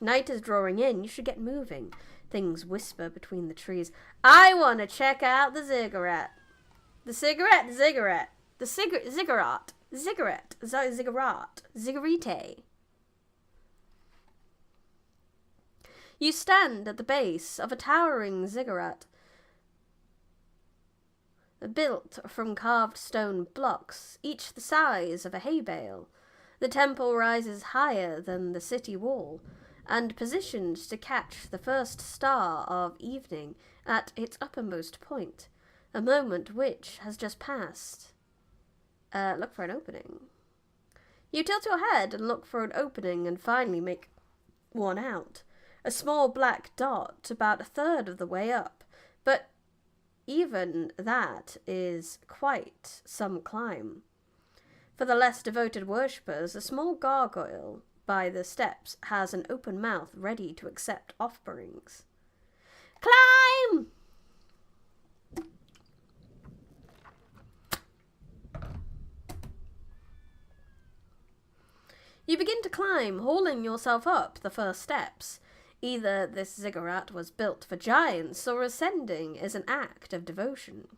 Night is drawing in. You should get moving. Things whisper between the trees. I want to check out the ziggurat. The ziggurat. The ziggurat. Ziggarite. You stand at the base of a towering ziggurat, built from carved stone blocks, each the size of a hay bale. The temple rises higher than the city wall, and positioned to catch the first star of evening at its uppermost point, a moment which has just passed. Look for an opening. You tilt your head and look for an opening and finally make one out. A small black dot about a third of the way up, but even that is quite some climb. For the less devoted worshippers, a small gargoyle by the steps has an open mouth ready to accept offerings. Climb! You begin to climb, hauling yourself up the first steps. Either this ziggurat was built for giants, or ascending is an act of devotion.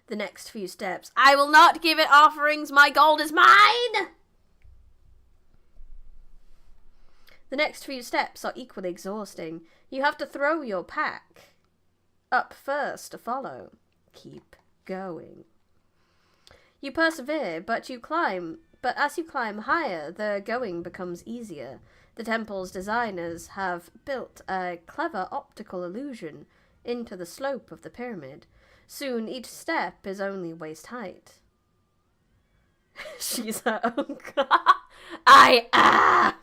The next few steps. I will not give it offerings, my gold is mine! The next few steps are equally exhausting. You have to throw your pack up first to follow. Keep going. You persevere, but as you climb higher, the going becomes easier. The temple's designers have built a clever optical illusion into the slope of the pyramid. Soon each step is only waist height. She's her own god.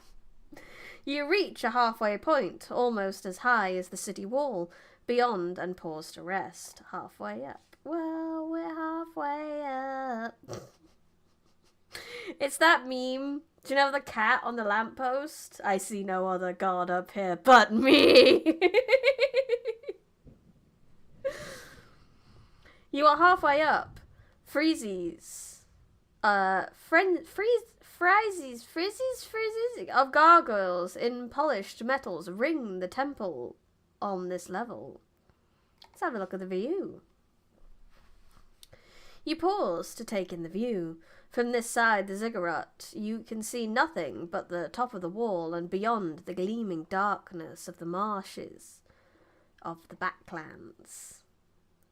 You reach a halfway point, almost as high as the city wall, beyond, and pause to rest. Halfway up. Well, we're halfway up. It's that meme. Do you know the cat on the lamppost? I see no other god up here but me. You are halfway up. Freezies of gargoyles in polished metals ring the temple on this level. Let's have a look at the view. You pause to take in the view. From this side, the ziggurat, you can see nothing but the top of the wall and beyond the gleaming darkness of the marshes of the backlands.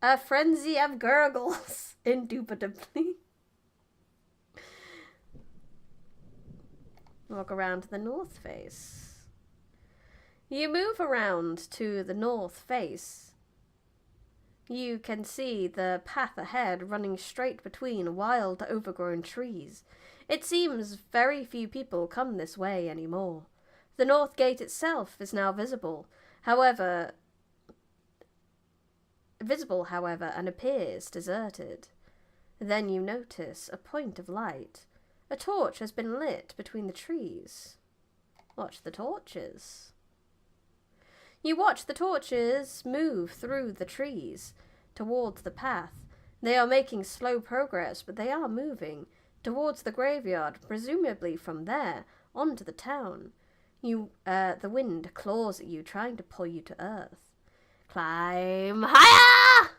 A frenzy of gurgles, indubitably. Walk around to the north face. You move around to the north face. You can see the path ahead running straight between wild, overgrown trees. It seems very few people come this way anymore. The north gate itself is now visible, however, and appears deserted. Then you notice a point of light. A torch has been lit between the trees. Watch the torches. You watch the torches move through the trees. towards the path. They are making slow progress, but they are moving towards the graveyard, presumably from there onto the town. The wind claws at you, trying to pull you to earth. Climb higher!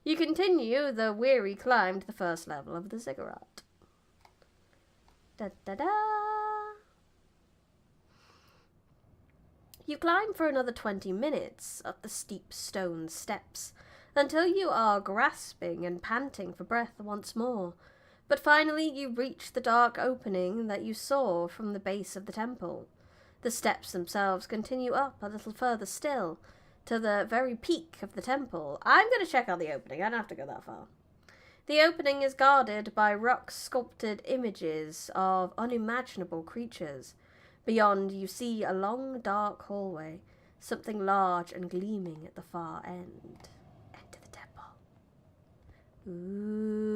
You continue the weary climb to the first level of the ziggurat. Da-da-da! You climb for another 20 minutes up the steep stone steps, until you are grasping and panting for breath once more. But finally you reach the dark opening that you saw from the base of the temple. The steps themselves continue up a little further still, to the very peak of the temple. I'm going to check out the opening. I don't have to go that far. The opening is guarded by rock-sculpted images of unimaginable creatures. Beyond, you see a long, dark hallway, something large and gleaming at the far end. Enter the temple. Ooh.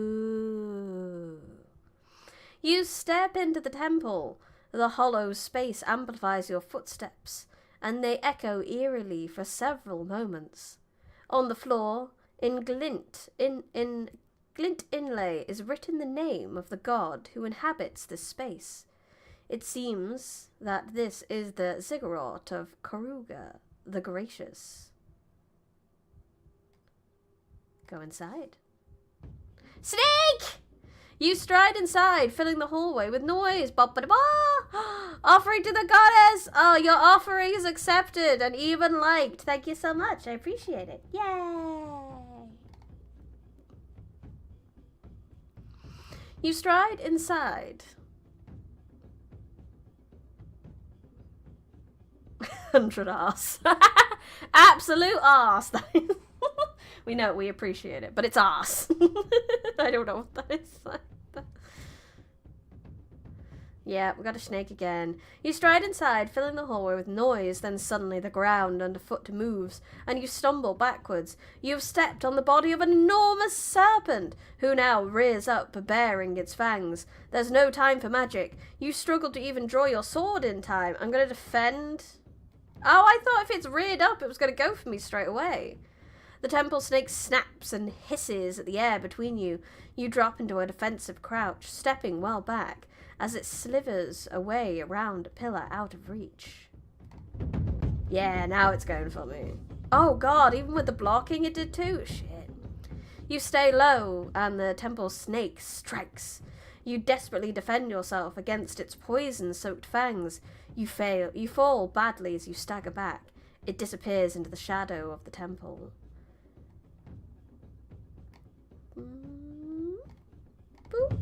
You step into the temple. The hollow space amplifies your footsteps, and they echo eerily for several moments. On the floor, in glint inlay, is written the name of the god who inhabits this space. It seems that this is the ziggurat of Karuga, the Gracious. Go inside. Snake! You stride inside, filling the hallway with noise. Ba-ba-da-ba! Offering to the goddess! Oh, your offering is accepted and even liked. Thank you so much. I appreciate it. Yay! You stride inside. 100 arse. Absolute arse. We know, we appreciate it, but it's arse. I don't know what that is. Yeah, we got a snake again. You stride inside, filling the hallway with noise, then suddenly the ground underfoot moves, and you stumble backwards. You have stepped on the body of an enormous serpent, who now rears up, baring its fangs. There's no time for magic. You struggle to even draw your sword in time. I'm going to defend. Oh, I thought if it's reared up, it was going to go for me straight away. The temple snake snaps and hisses at the air between you. You drop into a defensive crouch, stepping well back, as it slithers away around a pillar out of reach. Yeah, now it's going for me. Oh god, even with the blocking it did too? Shit. You stay low, and the temple snake strikes. You desperately defend yourself against its poison-soaked fangs. You fail. You fall badly as you stagger back. It disappears into the shadow of the temple. Boop.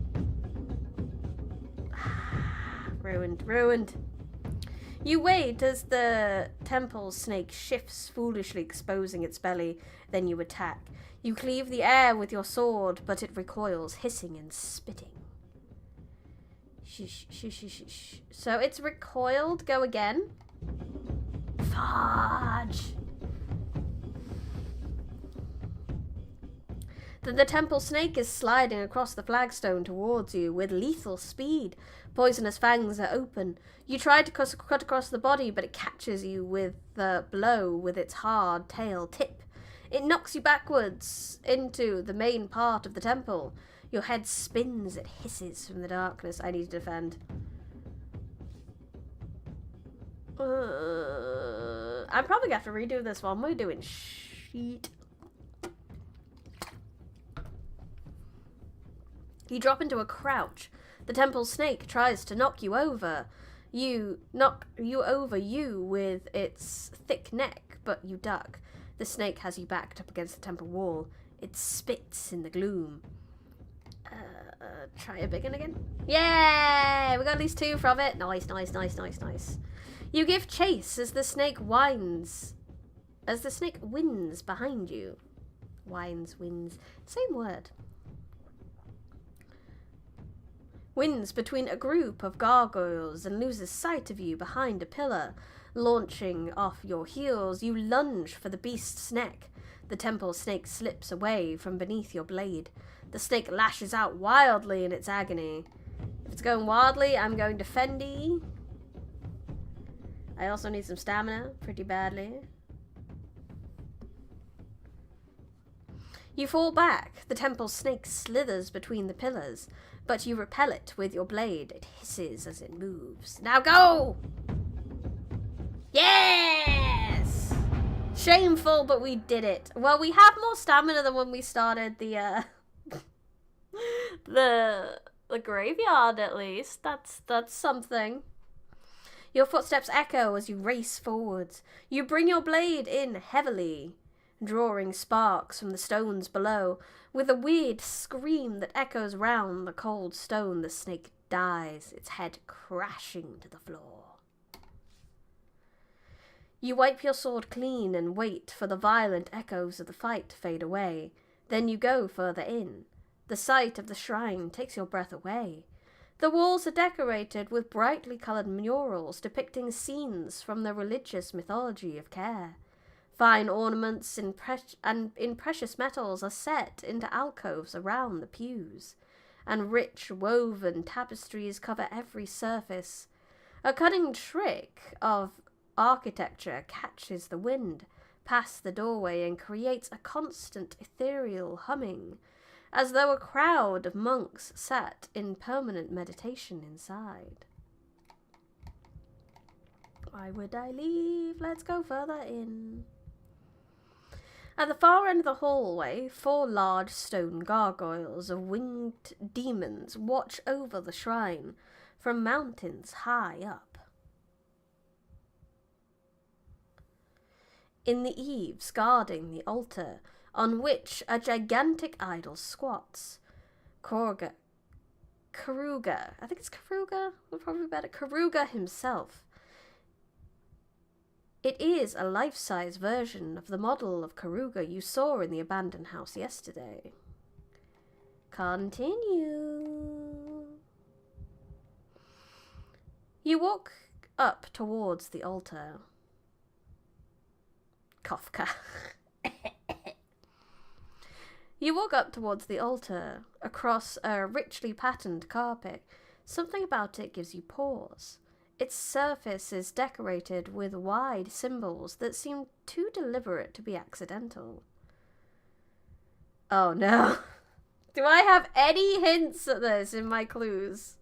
Ruined. You wait as the temple snake shifts, foolishly exposing its belly. Then you attack. You cleave the air with your sword, but it recoils, hissing and spitting. Shh. So it's recoiled. Go again. Fudge. The temple snake is sliding across the flagstone towards you with lethal speed. Poisonous fangs are open. You try to cut across the body, but it catches you with the blow with its hard tail tip. It knocks you backwards into the main part of the temple. Your head spins. It hisses from the darkness. I need to defend. I'm probably going to have to redo this one. We're doing shit. You drop into a crouch. The temple snake tries to knock you over. Knock you over with its thick neck, but you duck. The snake has you backed up against the temple wall. It spits in the gloom. Try a big one again. Yay! We got at least 2 from it. Nice. You give chase as the snake whines. As the snake wins behind you. Wins. Same word. Wins between a group of gargoyles and loses sight of you behind a pillar. Launching off your heels, you lunge for the beast's neck. The temple snake slips away from beneath your blade. The snake lashes out wildly in its agony. If it's going wildly, I'm going defendy. I also need some stamina, pretty badly. You fall back. The temple snake slithers between the pillars, but you repel it with your blade. It hisses as it moves. Now go! Yes! Shameful, but we did it. Well, we have more stamina than when we started the the graveyard, at least. That's something. Your footsteps echo as you race forwards. You bring your blade in heavily, drawing sparks from the stones below. With a weird scream that echoes round the cold stone, the snake dies, its head crashing to the floor. You wipe your sword clean and wait for the violent echoes of the fight to fade away. Then you go further in. The sight of the shrine takes your breath away. The walls are decorated with brightly coloured murals depicting scenes from the religious mythology of Care. Fine ornaments in precious metals are set into alcoves around the pews, and rich woven tapestries cover every surface. A cunning trick of architecture catches the wind past the doorway and creates a constant ethereal humming, as though a crowd of monks sat in permanent meditation inside. Why would I leave? Let's go further in. At the far end of the hallway, 4 large stone gargoyles of winged demons watch over the shrine from mountains high up. In the eaves guarding the altar, on which a gigantic idol squats, Karuga, I think it's Karuga, would probably be better, Karuga himself. It is a life-size version of the model of Karuga you saw in the abandoned house yesterday. Continue. You walk up towards the altar. Kafka. You walk up towards the altar, across a richly patterned carpet. Something about it gives you pause. Its surface is decorated with wide symbols that seem too deliberate to be accidental. Oh no. Do I have any hints at this in my clues?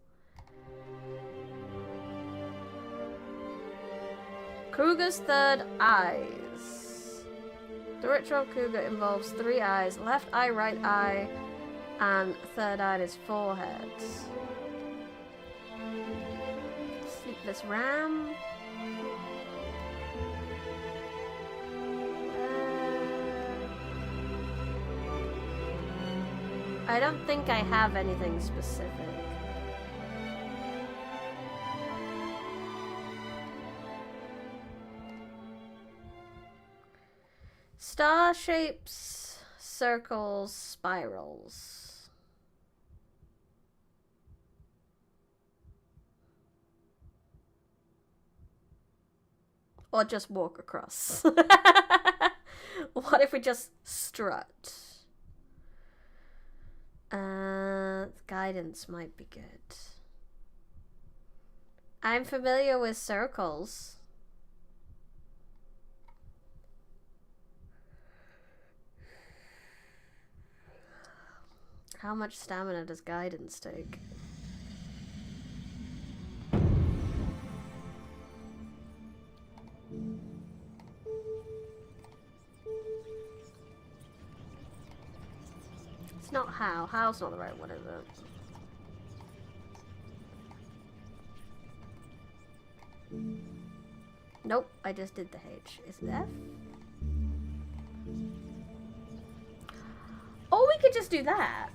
Kruger's third eyes. The ritual of Kruger involves 3 eyes, left eye, right eye, and third eye in his forehead. Sleepless Ram. I don't think I have anything specific. Star shapes, circles, spirals. Or just walk across. What if we just strut? Guidance might be good. I'm familiar with circles. How much stamina does guidance take? It's not how. How's not the right one, is it? Nope, I just did the H. Is it F? Or we could just do that.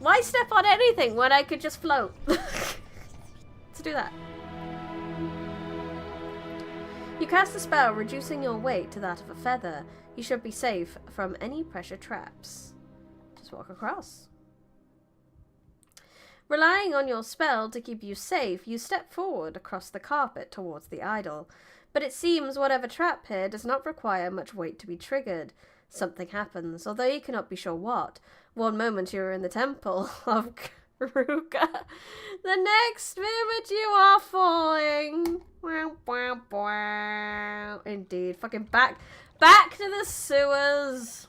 Why step on anything when I could just float? Let's do that. You cast a spell, reducing your weight to that of a feather. You should be safe from any pressure traps. Just walk across. Relying on your spell to keep you safe, you step forward across the carpet towards the idol. But it seems whatever trap here does not require much weight to be triggered. Something happens, although you cannot be sure what. One moment you are in the temple of Karuga. The next moment you are falling. Indeed. Fucking back to the sewers.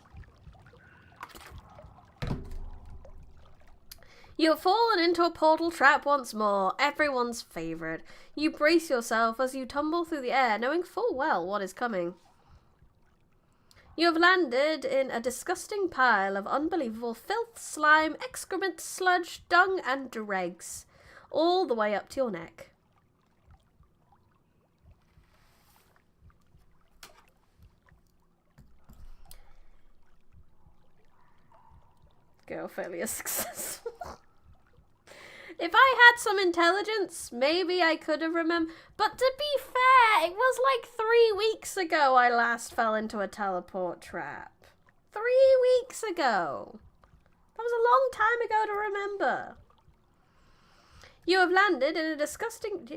You have fallen into a portal trap once more, everyone's favourite. You brace yourself as you tumble through the air, knowing full well what is coming. You have landed in a disgusting pile of unbelievable filth, slime, excrement, sludge, dung, and dregs, all the way up to your neck. Go fairly successful. If I had some intelligence, maybe I could have remembered. But to be fair, it was like 3 weeks ago I last fell into a teleport trap. 3 weeks ago. That was a long time ago to remember. You have landed in a disgusting...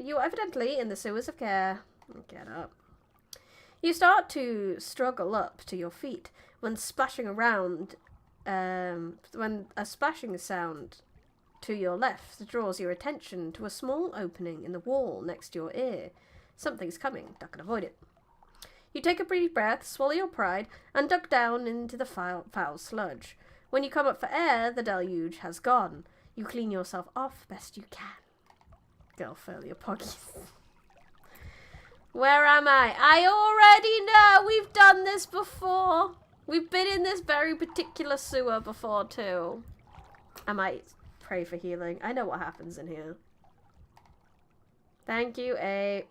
You are evidently in the sewers of care. Get up. You start to struggle up to your feet when splashing around... when a splashing sound to your left draws your attention to a small opening in the wall next to your ear. Something's coming. Duck and avoid it. You take a brief breath, swallow your pride, and duck down into the foul sludge. When you come up for air, the deluge has gone. You clean yourself off best you can. Girl, furl your poggies. Where am I? I already know! We've done this before! We've been in this very particular sewer before, too. I might pray for healing. I know what happens in here. Thank you, ape.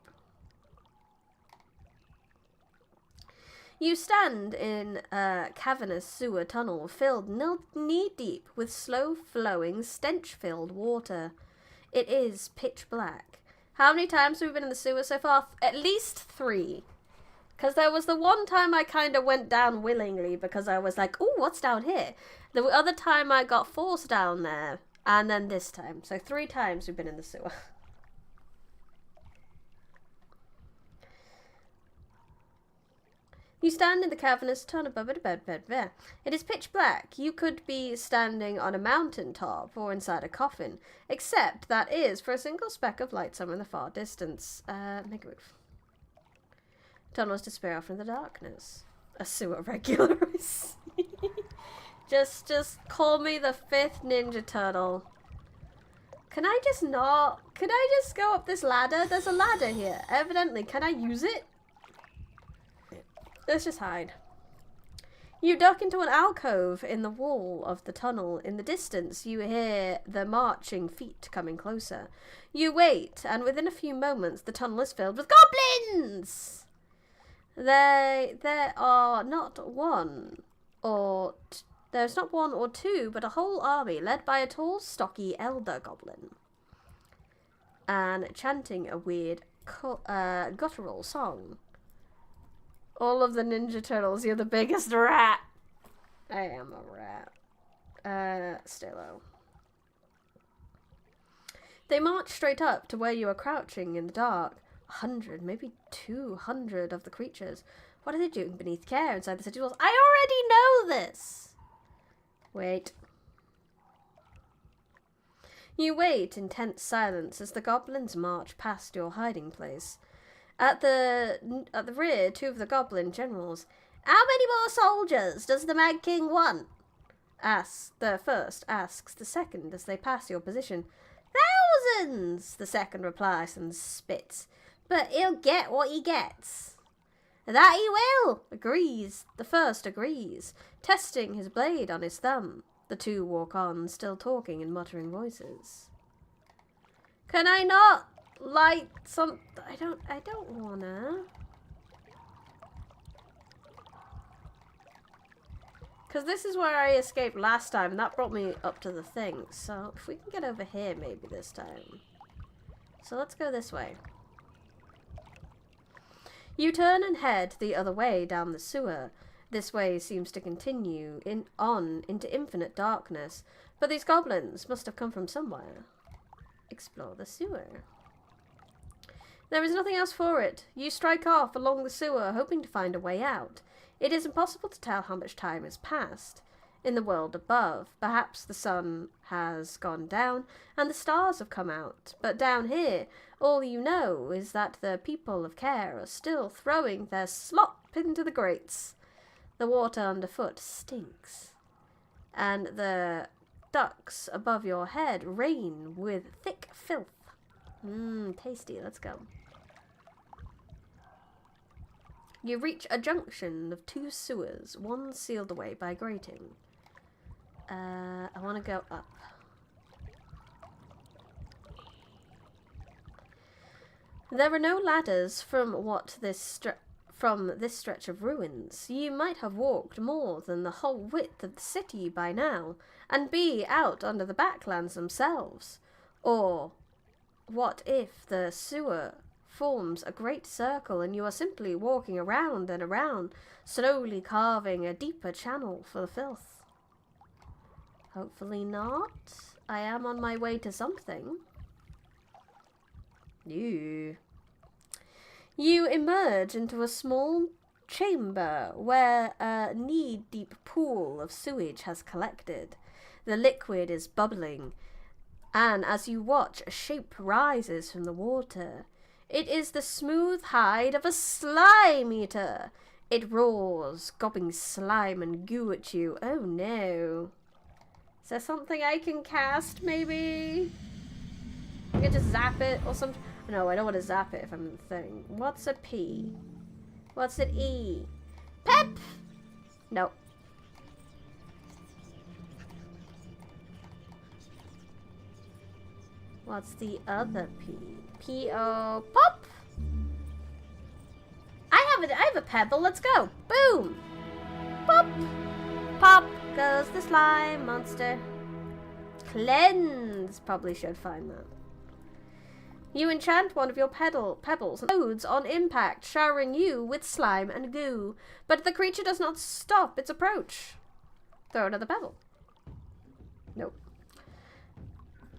You stand in a cavernous sewer tunnel filled knee-deep with slow-flowing, stench-filled water. It is pitch black. How many times have we been in the sewer so far? At least 3. Because there was the one time I kind of went down willingly because I was like, ooh, what's down here? The other time I got forced down there. And then this time. So 3 times we've been in the sewer. You stand in the cavernous tunnel above it. It is pitch black. You could be standing on a mountain top or inside a coffin. Except that is for a single speck of light somewhere in the far distance. Make a move. Tunnels disappear off in the darkness. A sewer regular. Just call me the 5th Ninja Turtle. Can I just not? Can I just go up this ladder? There's a ladder here. Evidently. Can I use it? Let's just hide. You duck into an alcove in the wall of the tunnel. In the distance, you hear the marching feet coming closer. You wait, and within a few moments, the tunnel is filled with goblins! There are not one or... There's not 1 or 2, but a whole army led by a tall, stocky elder goblin. And chanting a weird guttural song. All of the Ninja Turtles, you're the biggest rat. I am a rat. Stay low. They march straight up to where you are crouching in the dark. 100, maybe 200 of the creatures. What are they doing beneath care inside the city walls? I already know this! Wait. You wait in tense silence as the goblins march past your hiding place. At the rear, 2 of the goblin generals. How many more soldiers does the Mad King want? The first asks the second as they pass your position. Thousands, the second replies and spits. But he'll get what he gets. That he will, agrees. The first agrees, testing his blade on his thumb. The 2 walk on, still talking in muttering voices. Can I not light some... I don't wanna. Because this is where I escaped last time, and that brought me up to the thing. So if we can get over here maybe this time. So let's go this way. You turn and head the other way down the sewer. This way seems to continue on into infinite darkness, but these goblins must have come from somewhere. Explore the sewer. There is nothing else for it. You strike off along the sewer, hoping to find a way out. It is impossible to tell how much time has passed. In the world above, perhaps the sun has gone down and the stars have come out, but down here, all you know is that the people of Care are still throwing their slop into the grates. The water underfoot stinks, and the ducts above your head rain with thick filth. Tasty. Let's go. You reach a junction of two sewers, one sealed away by grating. I want to go up. There are no ladders from this stretch of ruins. You might have walked more than the whole width of the city by now, and be out under the backlands themselves. Or what if the sewer forms a great circle and you are simply walking around and around, slowly carving a deeper channel for the filth? Hopefully not. I am on my way to something. You emerge into a small chamber where a knee-deep pool of sewage has collected. The liquid is bubbling, and as you watch, a shape rises from the water. It is the smooth hide of a slime eater. It roars, gobbing slime and goo at you. Oh no. Is there something I can cast, maybe? I can just zap it or something. No, I don't want to zap it if I'm in the thing. What's a P? What's an E? Pep! No. What's the other P? P-O... Pop! I have a pebble. Let's go. Boom! Pop! Pop goes the slime monster. Cleanse! Probably should find that. You enchant one of your pebbles and loads on impact, showering you with slime and goo. But the creature does not stop its approach. Throw another pebble. Nope.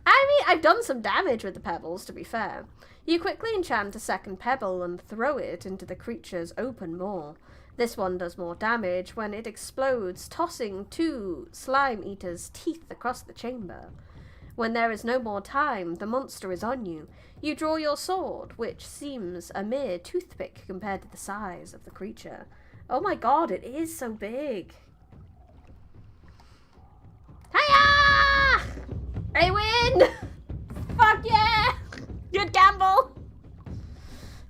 I mean, I've done some damage with the pebbles, to be fair. You quickly enchant a second pebble and throw it into the creature's open maw. This one does more damage when it explodes, tossing two slime eaters' teeth across the chamber. When there is no more time, the monster is on you. You draw your sword, which seems a mere toothpick compared to the size of the creature. Oh my god, it is so big. Hiya! I win! Fuck yeah! Good gamble!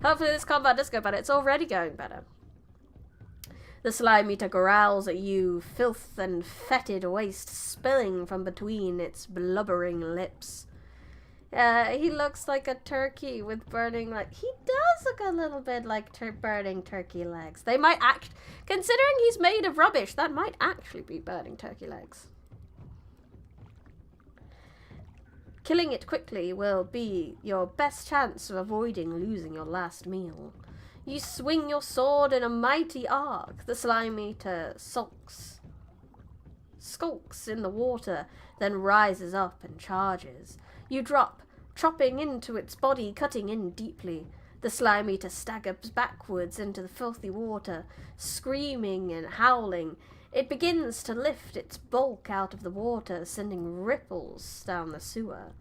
Hopefully this combat does go better. It's already going better. The slime eater growls at you, filth and fetid waste spilling from between its blubbering lips. He looks like a turkey with burning, he does look a little bit like burning turkey legs. They might considering he's made of rubbish, that might actually be burning turkey legs. Killing it quickly will be your best chance of avoiding losing your last meal. You swing your sword in a mighty arc. The slime eater skulks in the water, then rises up and charges. You drop, chopping into its body, cutting in deeply. The slime eater staggers backwards into the filthy water, screaming and howling. It begins to lift its bulk out of the water, sending ripples down the sewer.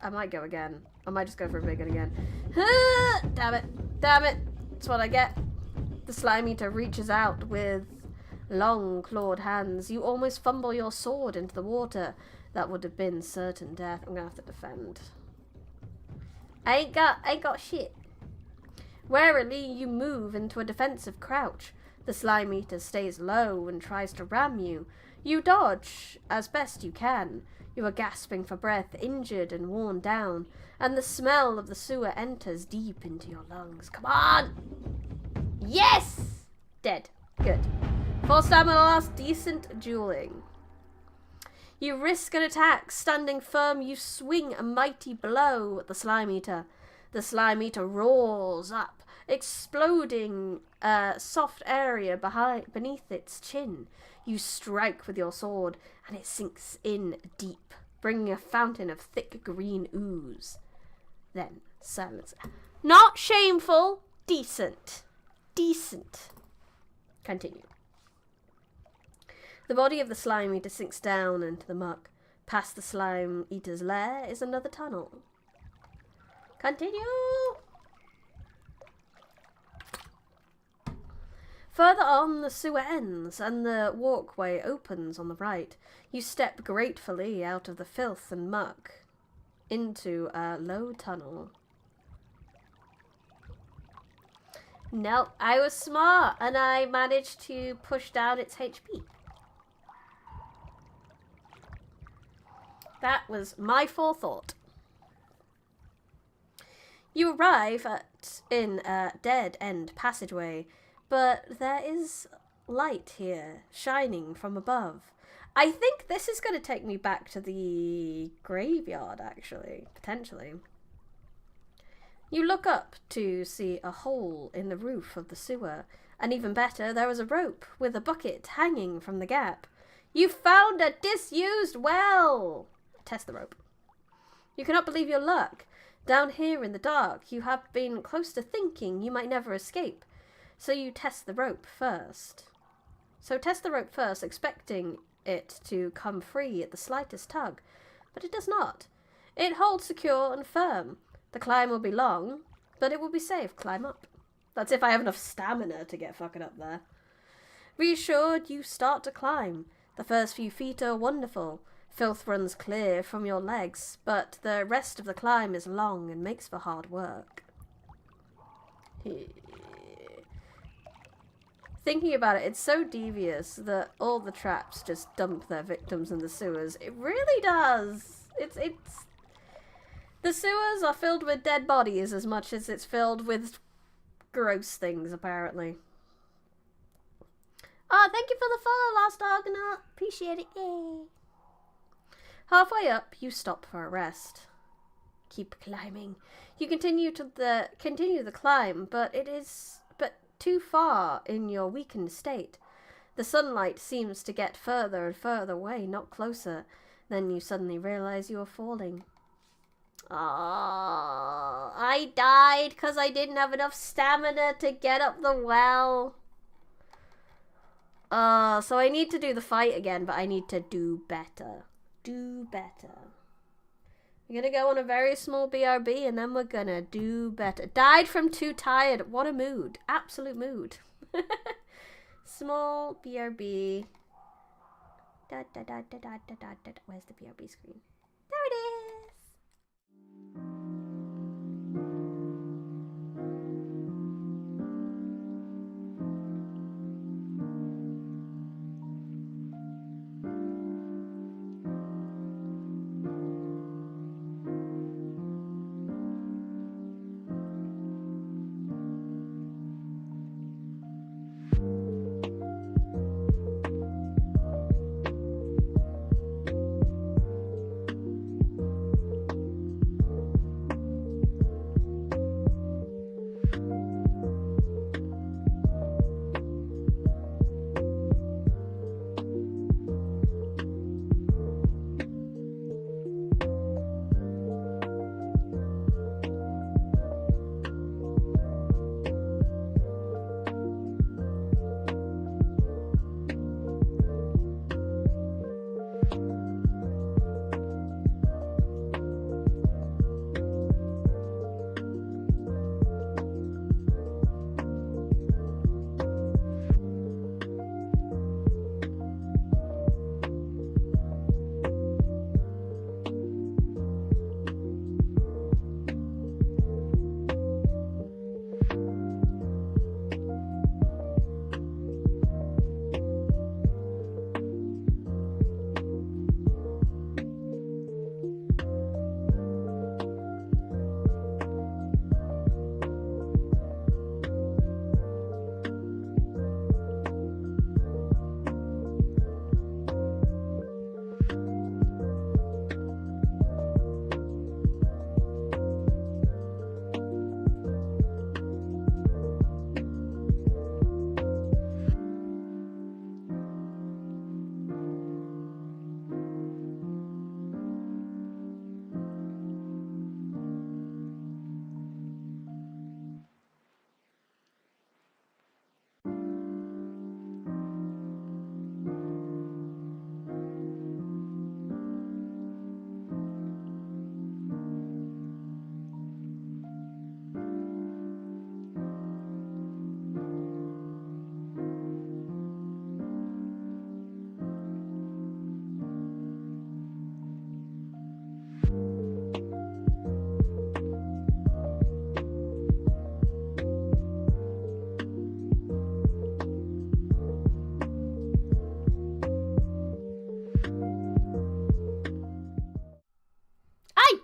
I might go again. I might just go for a big one again. Damn it. Damn it. That's what I get. The slime eater reaches out with long clawed hands. You almost fumble your sword into the water. That would have been certain death. I'm gonna have to defend. I ain't got shit. Warily, you move into a defensive crouch. The slime eater stays low and tries to ram you. You dodge as best you can. You are gasping for breath, injured and worn down, and the smell of the sewer enters deep into your lungs. Come on! Yes! Dead. Good. Full stamina lost, decent dueling. You risk an attack. Standing firm, you swing a mighty blow at the slime eater. The slime eater roars up, exploding a soft area beneath its chin. You strike with your sword, and it sinks in deep, bringing a fountain of thick green ooze. Then silence. Not shameful. Decent. Decent. Continue. The body of the slime eater sinks down into the muck. Past the slime eater's lair is another tunnel. Continue. Further on, the sewer ends, and the walkway opens on the right. You step gratefully out of the filth and muck into a low tunnel. Nope, I was smart, and I managed to push down its HP. That was my forethought. You arrive in a dead-end passageway, but there is light here, shining from above. I think this is going to take me back to the graveyard, actually, potentially. You look up to see a hole in the roof of the sewer, and even better, there is a rope with a bucket hanging from the gap. You found a disused well! Test the rope. You cannot believe your luck. Down here in the dark, you have been close to thinking you might never escape. So you test the rope first. Expecting it to come free at the slightest tug, but it does not. It holds secure and firm. The climb will be long, but it will be safe. Climb up. That's if I have enough stamina to get fucking up there. Reassured, you start to climb. The first few feet are wonderful. Filth runs clear from your legs, but the rest of the climb is long and makes for hard work. Thinking about it, it's so devious that all the traps just dump their victims in the sewers. It really does. It's the sewers are filled with dead bodies as much as it's filled with gross things, apparently. Oh, thank you for the follow, Last Argonaut. Appreciate it. Yay. Halfway up, you stop for a rest. Keep climbing. You continue the climb, but it is too far in your weakened state. The sunlight seems to get further and further away, not closer. Then you suddenly realize you are falling. Ah, I died because I didn't have enough stamina to get up the well. So I need to do the fight again, but I need to do better. Do better. We're gonna go on a very small BRB and then we're gonna do better. Died from too tired. What a mood. Absolute mood. Small BRB. Where's the BRB screen? There it is.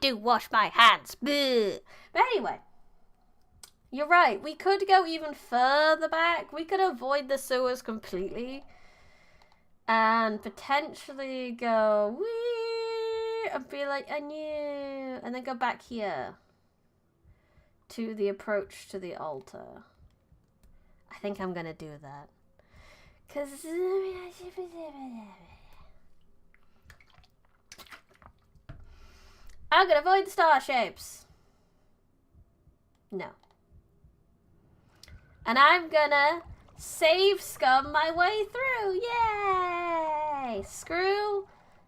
do wash my hands. Bleh. But anyway, you're right. We could go even further back. We could avoid the sewers completely. And potentially go, wee, and be like, I knew. And then go back here. To the approach to the altar. I think I'm going to do that. Because... I'm going to avoid the star shapes. No. And I'm going to save scum my way through. Yay! Screw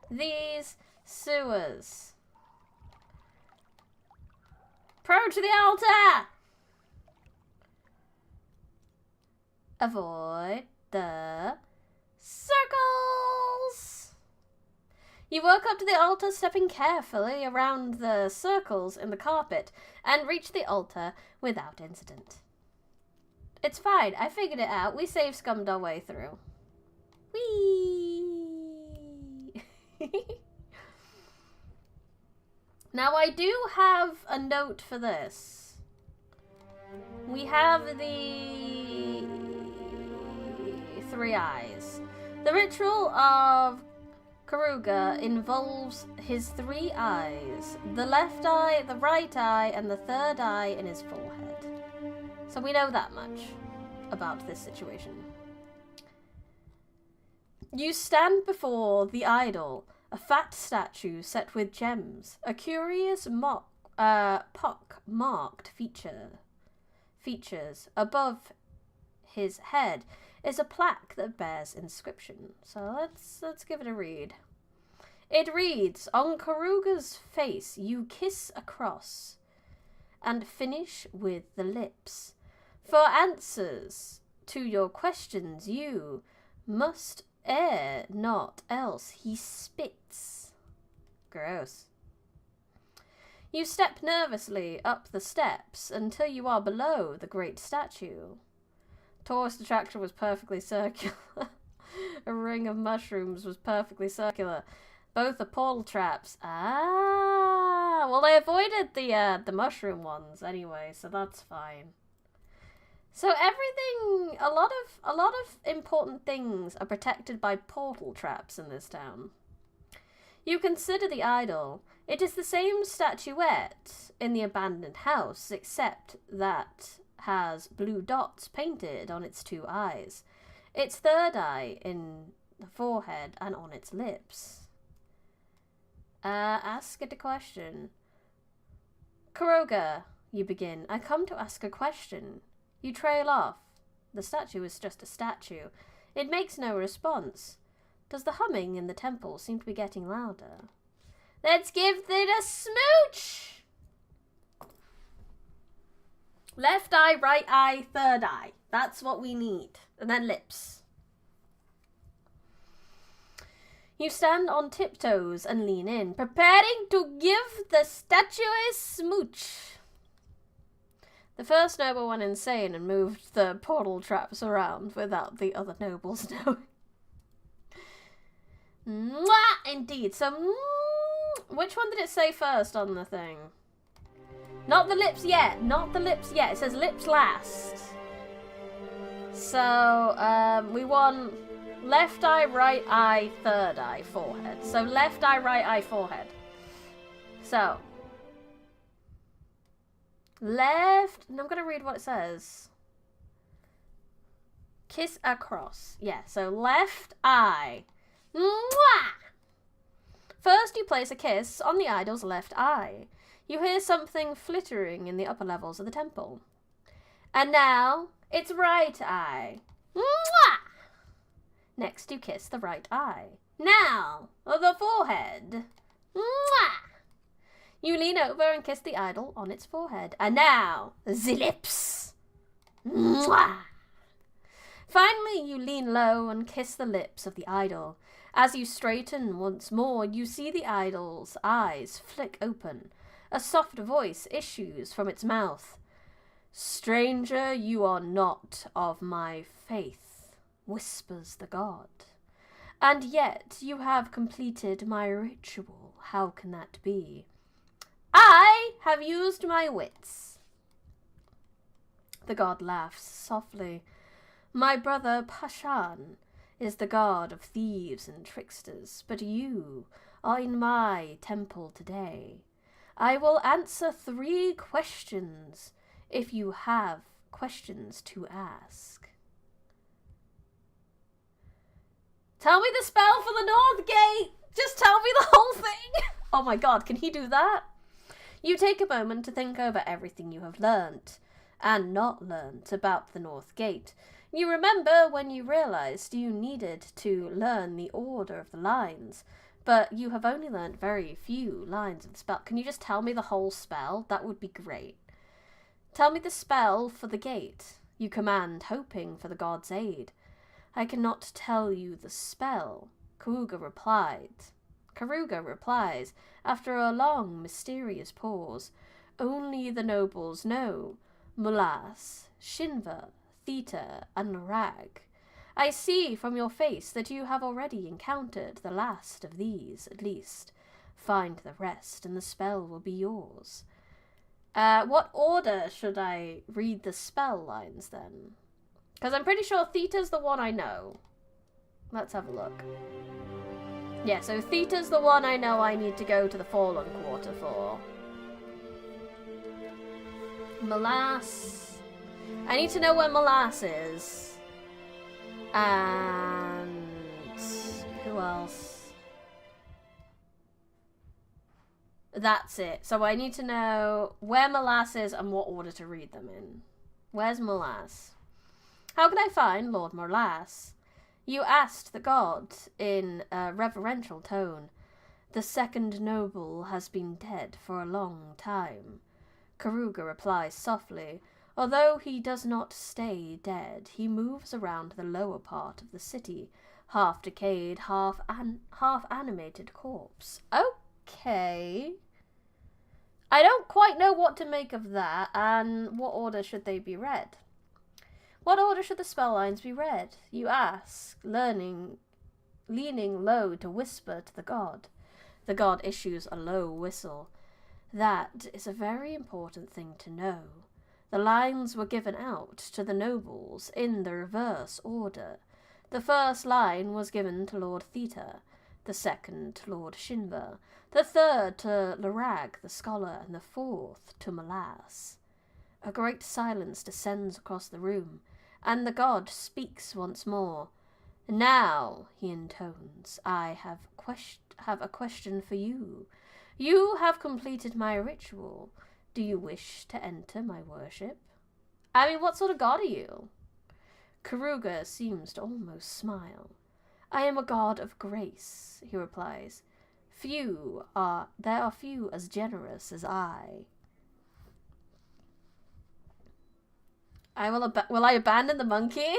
these sewers. Approach the altar! Avoid the circles! You walk up to the altar, stepping carefully around the circles in the carpet, and reach the altar without incident. It's fine, I figured it out. We save scummed our way through. Whee! Now, I do have a note for this. We have the 3 eyes. The ritual of Karuga involves his 3 eyes. The left eye, the right eye, and the 3rd eye in his forehead. So we know that much about this situation. You stand before the idol, a fat statue set with gems, a curious pock-marked features. Above his head is a plaque that bears inscription. So let's give it a read. It reads, on Karuga's face you kiss a cross and finish with the lips. For answers to your questions you must err not, else he spits. Gross. You step nervously up the steps until you are below the great statue. Tourist attraction was perfectly circular. A ring of mushrooms was perfectly circular. Both are portal traps. Ah, well they avoided the mushroom ones anyway, so that's fine. So everything, a lot of important things are protected by portal traps in this town. You consider the idol. It is the same statuette in the abandoned house, except that has blue dots painted on its 2 eyes. Its 3rd eye in the forehead and on its lips. Ask it a question. Kuroga, you begin. I come to ask a question. You trail off. The statue is just a statue. It makes no response. Does the humming in the temple seem to be getting louder? Let's give it a smooch! Left eye, right eye, 3rd eye. That's what we need. And then lips. You stand on tiptoes and lean in, preparing to give the statue a smooch. The first noble went insane and moved the portal traps around without the other nobles knowing. Mwah! Indeed. So, which one did it say first on the thing? Not the lips yet. Not the lips yet. It says lips last. So, we want left eye, right eye, 3rd eye, forehead. So, left eye, right eye, forehead. So, left, and I'm going to read what it says. Kiss across. Yeah, so left eye. Mwah! First you place a kiss on the idol's left eye. You hear something flittering in the upper levels of the temple. And now, it's right eye. Mwah! Next you kiss the right eye. Now, the forehead. Mwah! You lean over and kiss the idol on its forehead. And now, the lips. Mwah! Finally, you lean low and kiss the lips of the idol. As you straighten once more, you see the idol's eyes flick open. A soft voice issues from its mouth. Stranger, you are not of my faith, whispers the god. And yet you have completed my ritual. How can that be? I have used my wits. The god laughs softly. My brother Pashan is the god of thieves and tricksters, but you are in my temple today. I will answer 3 questions if you have questions to ask. Tell me the spell for the North Gate! Just tell me the whole thing! Oh my god, can he do that? You take a moment to think over everything you have learnt and not learnt about the North Gate. You remember when you realized you needed to learn the order of the lines, but you have only learnt very few lines of the spell. Can you just tell me the whole spell? That would be great. Tell me the spell for the gate. You command, hoping for the god's aid. I cannot tell you the spell, Karuga replies, after a long, mysterious pause. Only the nobles know. Mulas, Shinva, Theta, and Narag. I see from your face that you have already encountered the last of these, at least. Find the rest, and the spell will be yours. What order should I read the spell lines, then? Because I'm pretty sure Theta's the one I know. Let's have a look. Yeah, so Theta's the one I know I need to go to the Fallen Quarter for. Molas. I need to know where Molas is. And who else? That's it. So I need to know where Molas is and what order to read them in. Where's Molas? How can I find Lord Molas? You asked the god in a reverential tone. The second noble has been dead for a long time. Karuga replies softly. Although he does not stay dead, he moves around the lower part of the city, half decayed, half animated corpse. Okay. I don't quite know what to make of that, and what order should they be read? What order should the spell lines be read? You ask, leaning low to whisper to the god. The god issues a low whistle. That is a very important thing to know. The lines were given out to the nobles in the reverse order. The first line was given to Lord Theta, the second to Lord Shinva, the third to Larag the scholar, and the fourth to Molas. A great silence descends across the room, and the god speaks once more. Now, he intones, I have a question for you. You have completed my ritual. Do you wish to enter my worship? I mean, what sort of god are you? Karuga seems to almost smile. I am a god of grace, he replies. There are few as generous as I. Will I abandon the monkey?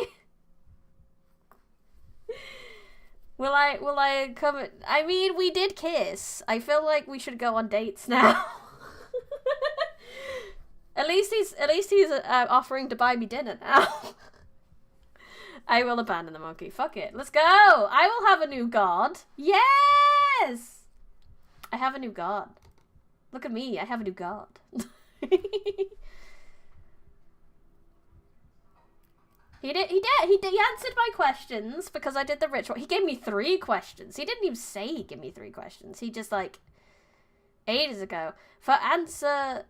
Will I come? I mean, we did kiss. I feel like we should go on dates now. At least he's offering to buy me dinner now. I will abandon the monkey. Fuck it. Let's go. I will have a new god. Yes! I have a new god. Look at me. I have a new god. He answered my questions because I did the ritual. He gave me 3 questions. He didn't even say give me 3 questions. He just like ages ago for answer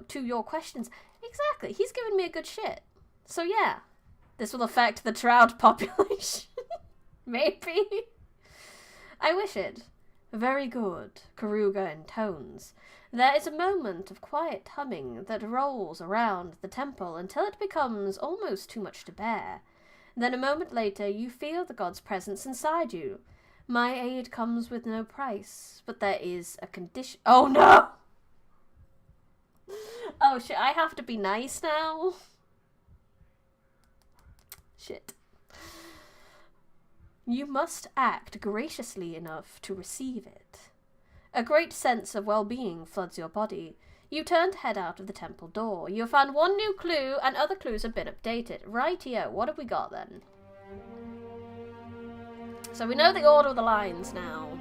to your questions. Exactly. He's giving me a good shit. So yeah, this will affect the trout population. Maybe. I wish it. Very good, Karuga intones. There is a moment of quiet humming that rolls around the temple until it becomes almost too much to bear. Then a moment later you feel the god's presence inside you. My aid comes with no price, but there is a condition. Oh no! Oh shit, I have to be nice now? Shit. You must act graciously enough to receive it. A great sense of well-being floods your body. You turn to head out of the temple door. You have found 1 new clue, and other clues have been updated. Rightio, what have we got then? So we know the order of the lines now.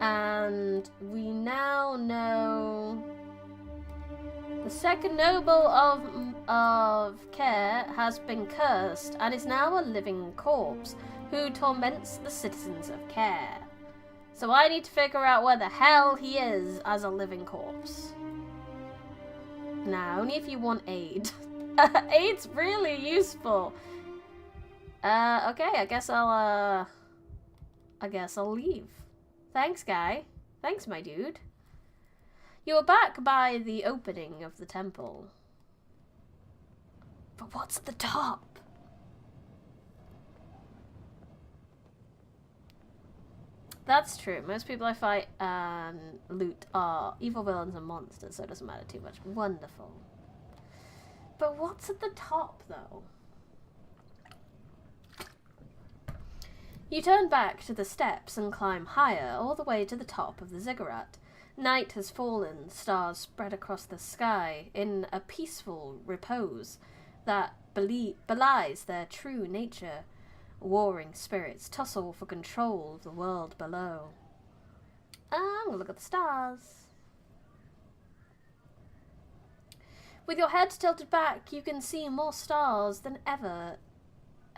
And we now know the second noble of Care has been cursed and is now a living corpse who torments the citizens of Care. So I need to figure out where the hell he is as a living corpse. Now, only if you want aid. Aid's really useful. Okay, I guess I'll leave. Thanks, guy. Thanks, my dude. You are back by the opening of the temple. But what's at the top? That's true. Most people I fight and loot are evil villains and monsters, so it doesn't matter too much. Wonderful. But what's at the top, though? You turn back to the steps and climb higher, all the way to the top of the ziggurat. Night has fallen, stars spread across the sky in a peaceful repose that belies their true nature. Warring spirits tussle for control of the world below. I'm gonna look at the stars. With your head tilted back, you can see more stars than ever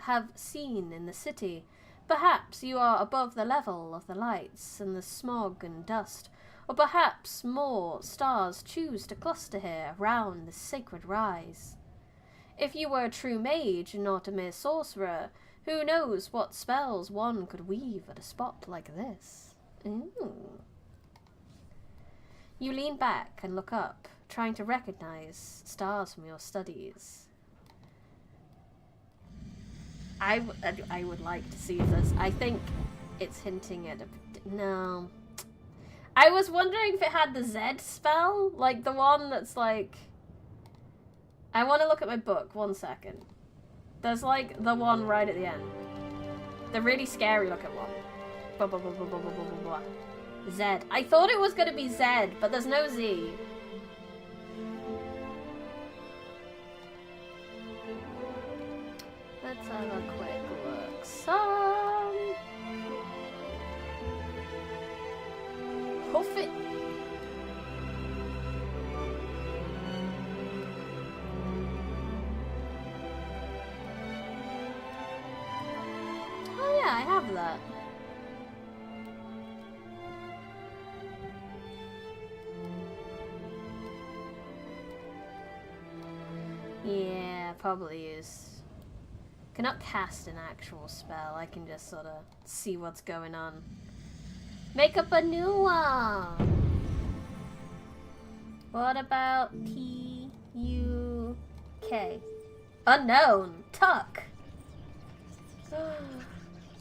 have seen in the city. Perhaps you are above the level of the lights and the smog and dust, or perhaps more stars choose to cluster here around this sacred rise. If you were a true mage and not a mere sorcerer, who knows what spells one could weave at a spot like this? Ooh. You lean back and look up, trying to recognize stars from your studies. I would like to see this. I think it's hinting at a... No. I was wondering if it had the Z spell, like the one that's like... I want to look at my book, 1 second. There's like the one right at the end. The really scary looking one. Blah, blah, blah, blah, blah, blah, blah, blah. Z. I thought it was going to be Z, but there's no Z. Let's have a quick look. Kofi. Oh yeah, I have that. Yeah, probably is. Cannot cast an actual spell. I can just sort of see what's going on. Make up a new one. What about T-U-K? Unknown. Tuck.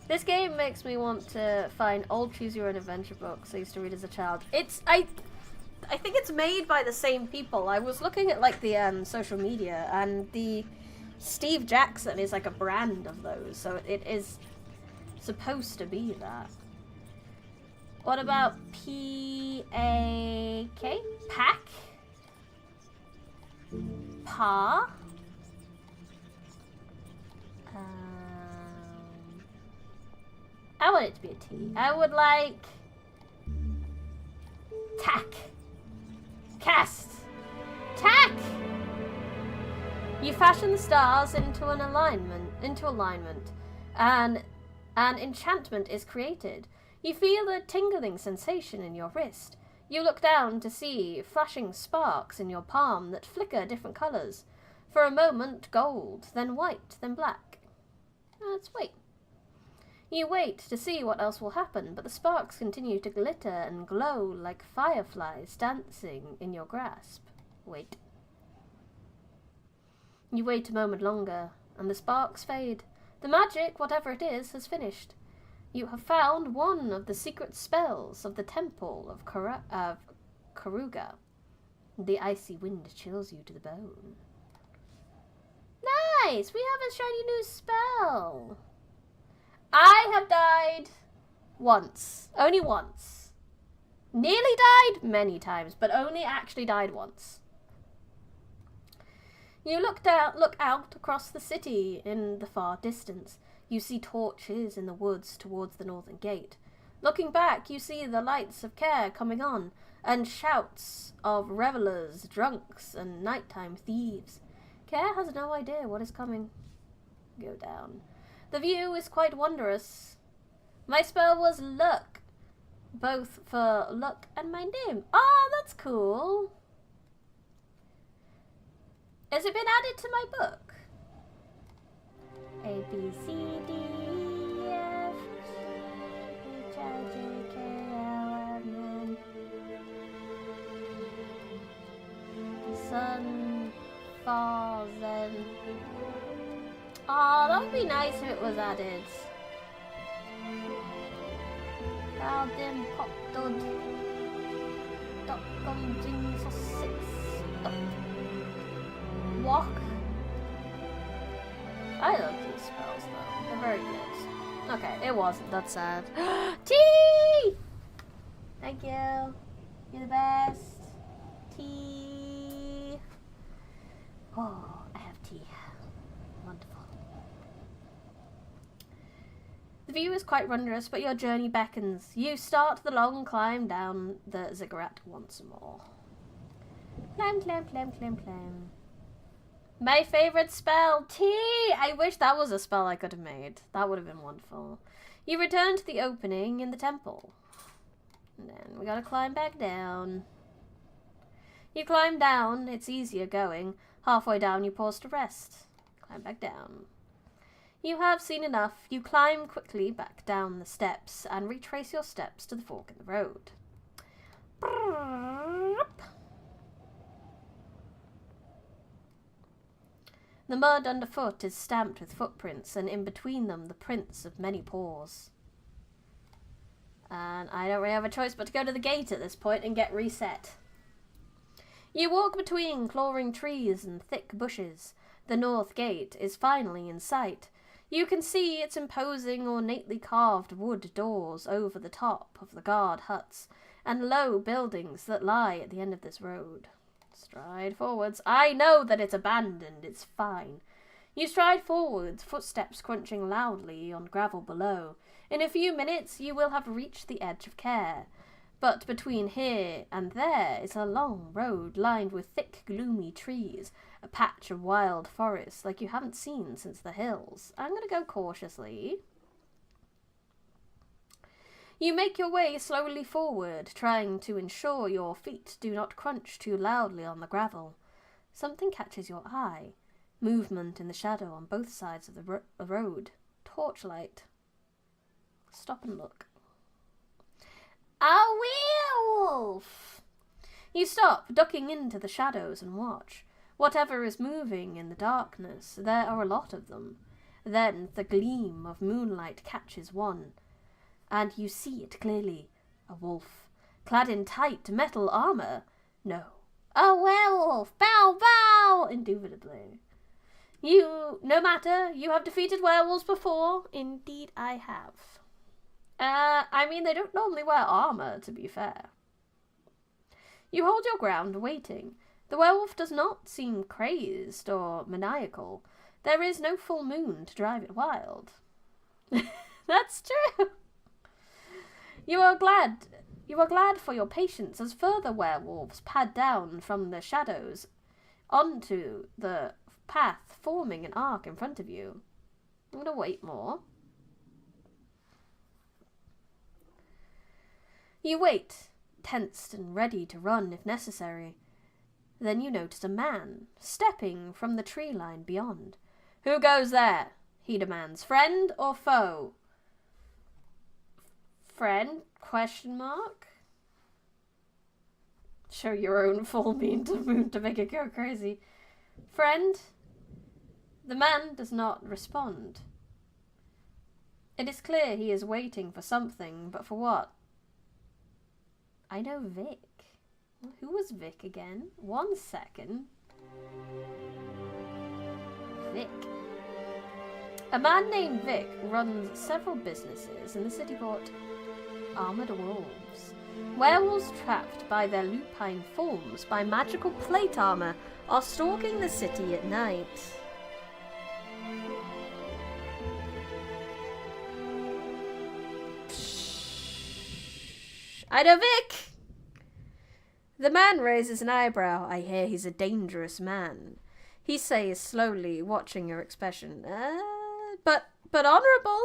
This game makes me want to find old Choose Your Own Adventure books I used to read as a child. I think it's made by the same people. I was looking at like the social media, and the Steve Jackson is like a brand of those, so it is supposed to be that. What about P-A-K? Pack? Pa? I want it to be a T. I would like... Tack. Cast. Tack! You fashion the stars into alignment, and an enchantment is created. You feel a tingling sensation in your wrist. You look down to see flashing sparks in your palm that flicker different colors. For a moment, gold, then white, then black. Let's wait. You wait to see what else will happen, but the sparks continue to glitter and glow like fireflies dancing in your grasp. Wait. You wait a moment longer, and the sparks fade. The magic, whatever it is, has finished. You have found one of the secret spells of the Temple of Karuga. The icy wind chills you to the bone. Nice! We have a shiny new spell! I have died once. Only once. Nearly died many times, but only actually died once. You look out across the city in the far distance. You see torches in the woods towards the northern gate. Looking back, you see the lights of care coming on, and shouts of revellers, drunks, and nighttime thieves. Care has no idea what is coming. Go down. The view is quite wondrous. My spell was luck, both for luck and my name. Oh, that's cool. Has it been added to my book? A, B, C, D, E, F, H, I, J, K, L, M, N. Sun falls and... Oh, that would be nice if it was added. Alden pop dud. Dot comes in for 6. Walk. I love these spells though. They're very good. Okay, it wasn't. That's sad. Tea! Thank you. You're the best. Tea. Oh, I have tea. Wonderful. The view is quite wondrous, but your journey beckons. You start the long climb down the ziggurat once more. Climb, climb, climb, climb, climb. My favourite spell, tea! I wish that was a spell I could have made. That would have been wonderful. You return to the opening in the temple. And then we gotta climb back down. You climb down, it's easier going. Halfway down you pause to rest. Climb back down. You have seen enough. You climb quickly back down the steps and retrace your steps to the fork in the road. The mud underfoot is stamped with footprints, and in between them the prints of many paws. And I don't really have a choice but to go to the gate at this point and get reset. You walk between clawing trees and thick bushes. The north gate is finally in sight. You can see its imposing, ornately carved wood doors over the top of the guard huts and low buildings that lie at the end of this road. Stride forwards. I know that it's abandoned. It's fine. You stride forwards, footsteps crunching loudly on gravel below. In a few minutes you will have reached the edge of care. But between here and there is a long road lined with thick, gloomy trees, a patch of wild forest like you haven't seen since the hills. I'm going to go cautiously. You make your way slowly forward, trying to ensure your feet do not crunch too loudly on the gravel. Something catches your eye. Movement in the shadow on both sides of the road. Torchlight. Stop and look. A werewolf! You stop, ducking into the shadows, and watch. Whatever is moving in the darkness, there are a lot of them. Then the gleam of moonlight catches one, and you see it clearly. A wolf, clad in tight metal armour. No, a werewolf! Bow, bow! Indubitably. No matter, you have defeated werewolves before. Indeed I have. I mean, they don't normally wear armour, to be fair. You hold your ground, waiting. The werewolf does not seem crazed or maniacal. There is no full moon to drive it wild. That's true. You are glad for your patience as further werewolves pad down from the shadows onto the path, forming an arc in front of you. I'm going to wait more. You wait, tensed and ready to run if necessary. Then you notice a man, stepping from the tree line beyond. Who goes there? He demands. Friend or foe? Friend? Question mark? Show your own full moon to make it go crazy. Friend? The man does not respond. It is clear he is waiting for something, but for what? I know Vic. Who was Vic again? 1 second. Vic. A man named Vic runs several businesses in the city port. Armoured wolves. Werewolves trapped by their lupine forms by magical plate armour are stalking the city at night. I know Vic! The man raises an eyebrow. I hear he's a dangerous man. He says slowly, watching your expression. But honourable.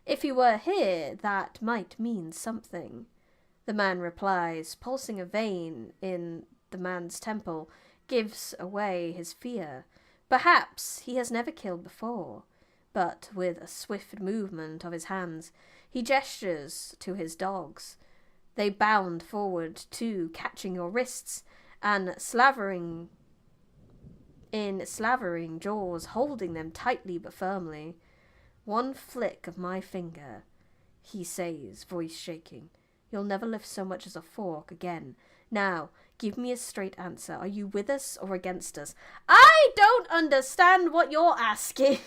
If he were here, that might mean something. The man replies, pulsing a vein in the man's temple gives away his fear. Perhaps he has never killed before, but with a swift movement of his hands, he gestures to his dogs. They bound forward too, catching your wrists and slavering jaws, holding them tightly but firmly. One flick of my finger, he says, voice shaking. You'll never lift so much as a fork again. Now, give me a straight answer. Are you with us or against us? I don't understand what you're asking.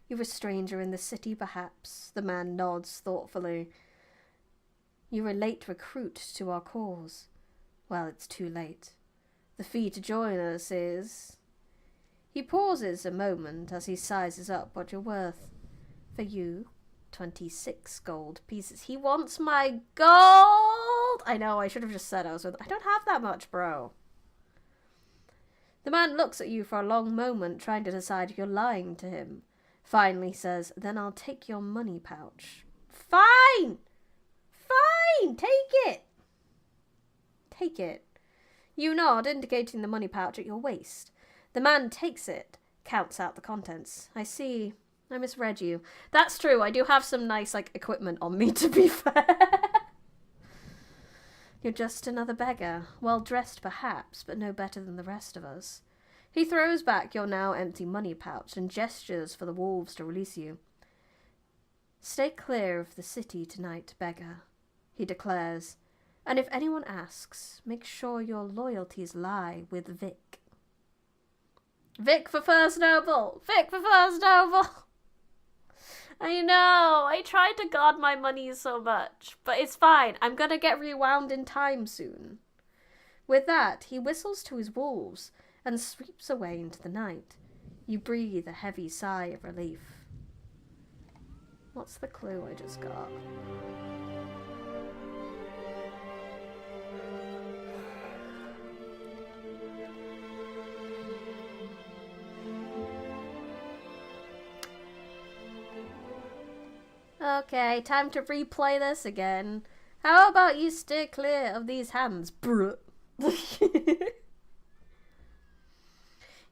You're a stranger in the city, perhaps. The man nods thoughtfully. You're a late recruit to our cause. Well, it's too late. The fee to join us is... He pauses a moment as he sizes up what you're worth. For you, 26 gold pieces. He wants my gold! I know, I should have just said I was with... I don't have that much, bro. The man looks at you for a long moment, trying to decide if you're lying to him. Finally says, then I'll take your money pouch. Fine! Fine! Take it! Take it. You nod, indicating the money pouch at your waist. The man takes it, counts out the contents. I see. I misread you. That's true, I do have some nice, equipment on me, to be fair. You're just another beggar. Well dressed, perhaps, but no better than the rest of us. He throws back your now empty money pouch and gestures for the wolves to release you. Stay clear of the city tonight, beggar, he declares. And if anyone asks, make sure your loyalties lie with Vic. Vic for First Noble! Vic for First Noble! I know, I tried to guard my money so much, but it's fine. I'm gonna get rewound in time soon. With that, he whistles to his wolves and sweeps away into the night. You breathe a heavy sigh of relief. What's the clue I just got? Okay, time to replay this again. How about you steer clear of these hands, bruh?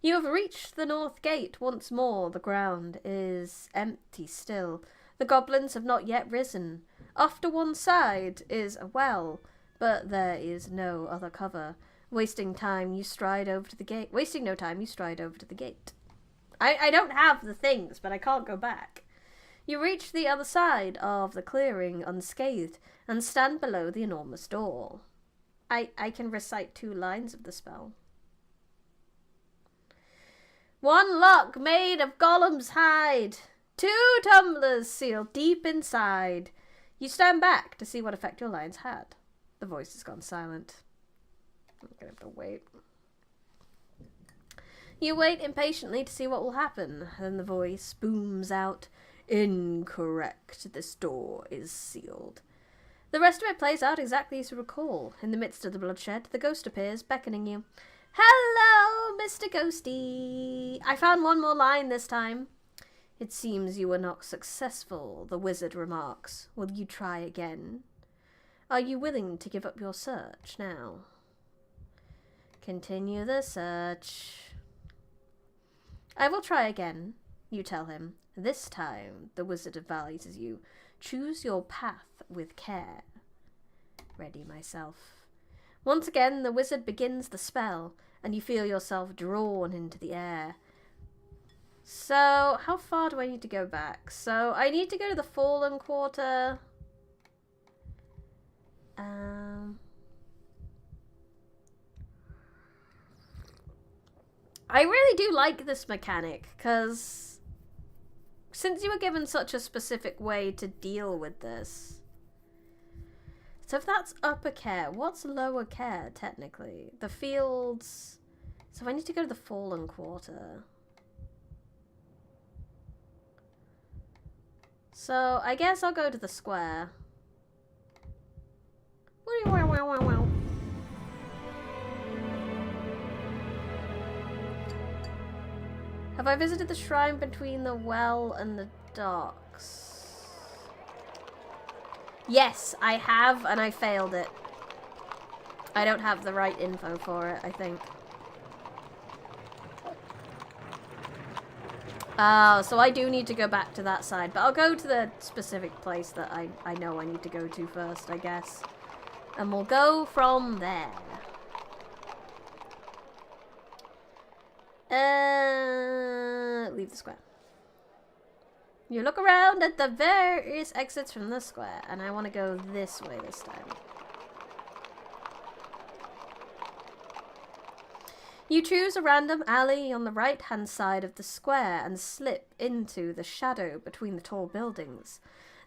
You have reached the north gate once more. The ground is empty still. The goblins have not yet risen. Off to one side is a well, but there is no other cover. Wasting no time, you stride over to the gate. I don't have the things, but I can't go back. You reach the other side of the clearing unscathed and stand below the enormous door. I can recite 2 lines of the spell. One lock made of golem's hide, 2 tumblers sealed deep inside. You stand back to see what effect your lines had. The voice has gone silent. I'm gonna have to wait. You wait impatiently to see what will happen. Then the voice booms out, incorrect, this door is sealed. The rest of it plays out exactly as you recall. In the midst of the bloodshed, the ghost appears, beckoning you. Hello, Mr. Ghosty. I found one more line this time. It seems you were not successful, the wizard remarks. Will you try again? Are you willing to give up your search now? Continue the search. I will try again, you tell him. This time, the wizard advises you. Choose your path with care. Ready myself. Once again, the wizard begins the spell, and you feel yourself drawn into the air. So, how far do I need to go back? So, I need to go to the Fallen Quarter. I really do like this mechanic, because since you were given such a specific way to deal with this. So if that's upper care, what's lower care, technically? The fields... So I need to go to the Fallen Quarter. So, I guess I'll go to the square. Have I visited the shrine between the well and the docks? Yes, I have, and I failed it. I don't have the right info for it, I think. Oh, so I do need to go back to that side, but I'll go to the specific place that I know I need to go to first, I guess. And we'll go from there. Leave the square. You look around at the various exits from the square, and I want to go this way this time. You choose a random alley on the right-hand side of the square and slip into the shadow between the tall buildings.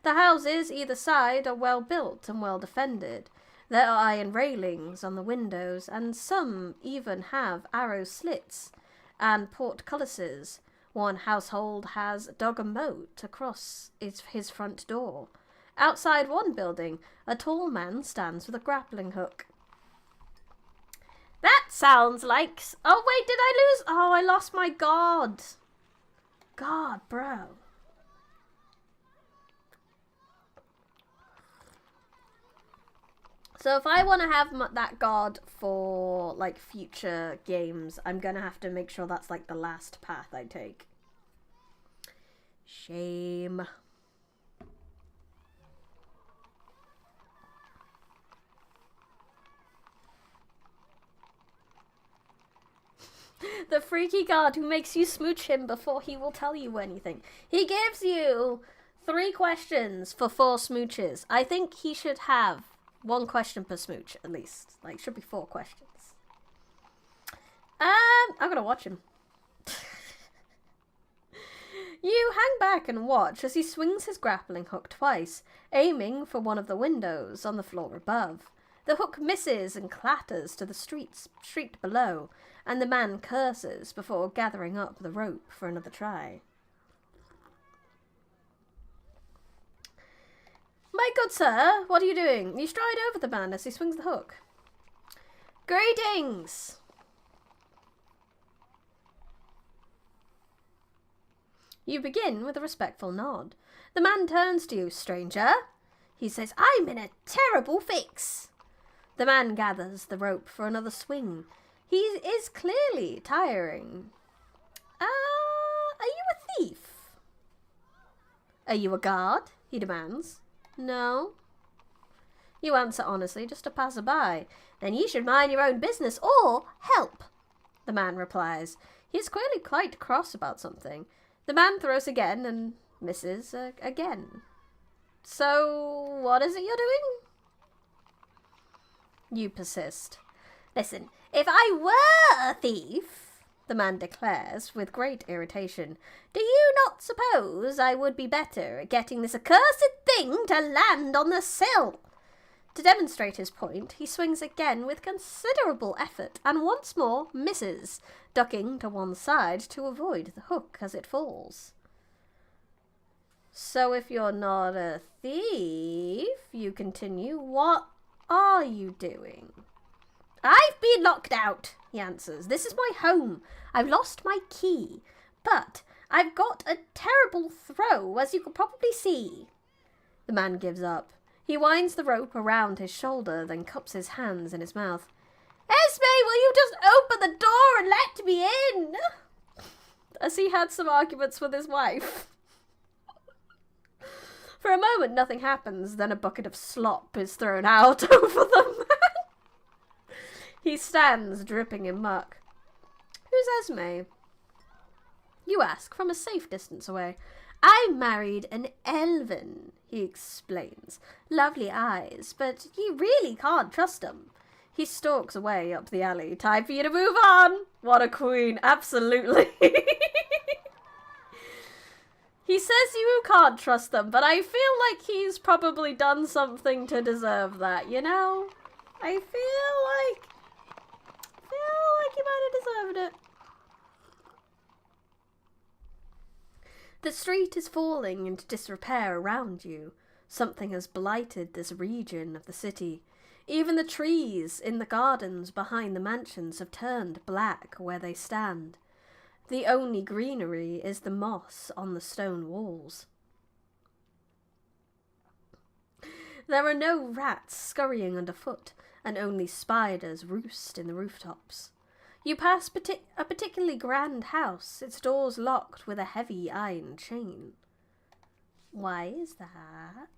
The houses either side are well built and well defended. There are iron railings on the windows, and some even have arrow slits and portcullises. One household has dug a moat across his front door. Outside one building, a tall man stands with a grappling hook. That sounds like... Oh, wait, did I lose? Oh, I lost my god. God, bro. So if I want to have that god for, like, future games, I'm going to have to make sure that's, like, the last path I take. Shame. The freaky god who makes you smooch him before he will tell you anything. He gives you 3 questions for 4 smooches. I think he should have 1 question per smooch, at least. Like, should be 4 questions. I'm gonna watch him. You hang back and watch as he swings his grappling hook twice, aiming for one of the windows on the floor above. The hook misses and clatters to the street below, and the man curses before gathering up the rope for another try. My good sir, what are you doing? You stride over the man as he swings the hook. Greetings! You begin with a respectful nod. The man turns to you. Stranger, he says, I'm in a terrible fix. The man gathers the rope for another swing. He is clearly tiring. Are you a thief? Are you a guard? He demands. No. You answer honestly, just a passerby. Then you should mind your own business or help, the man replies. He is clearly quite cross about something. The man throws again and misses again. So, what is it you're doing? You persist. Listen, if I were a thief, the man declares with great irritation, do you not suppose I would be better at getting this accursed thing to land on the sill? To demonstrate his point, he swings again with considerable effort and once more misses, ducking to one side to avoid the hook as it falls. So if you're not a thief, you continue, what are you doing? I've been locked out, he answers. This is my home. I've lost my key, but I've got a terrible throw, as you can probably see. The man gives up. He winds the rope around his shoulder, then cups his hands in his mouth. Esme, will you just open the door and let me in? As he had some arguments with his wife. For a moment, nothing happens, then a bucket of slop is thrown out over the man. He stands, dripping in muck. Who's Esme? You ask, from a safe distance away. I married an elven, he explains. Lovely eyes, but you really can't trust them. He stalks away up the alley. Time for you to move on. What a queen, absolutely. He says you can't trust them, but I feel like he's probably done something to deserve that, you know? I feel like he might have deserved it. The street is falling into disrepair around you. Something has blighted this region of the city. Even the trees in the gardens behind the mansions have turned black where they stand. The only greenery is the moss on the stone walls. There are no rats scurrying underfoot, and only spiders roost in the rooftops. You pass a particularly grand house, its doors locked with a heavy iron chain. Why is that?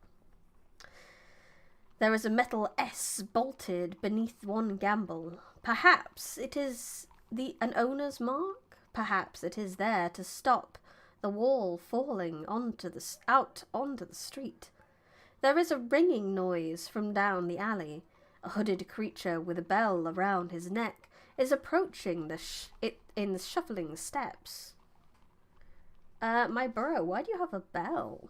There is a metal S bolted beneath one gamble. Perhaps it is an owner's mark? Perhaps it is there to stop the wall falling out onto the street. There is a ringing noise from down the alley. A hooded creature with a bell around his neck is approaching in shuffling steps. My bro, why do you have a bell?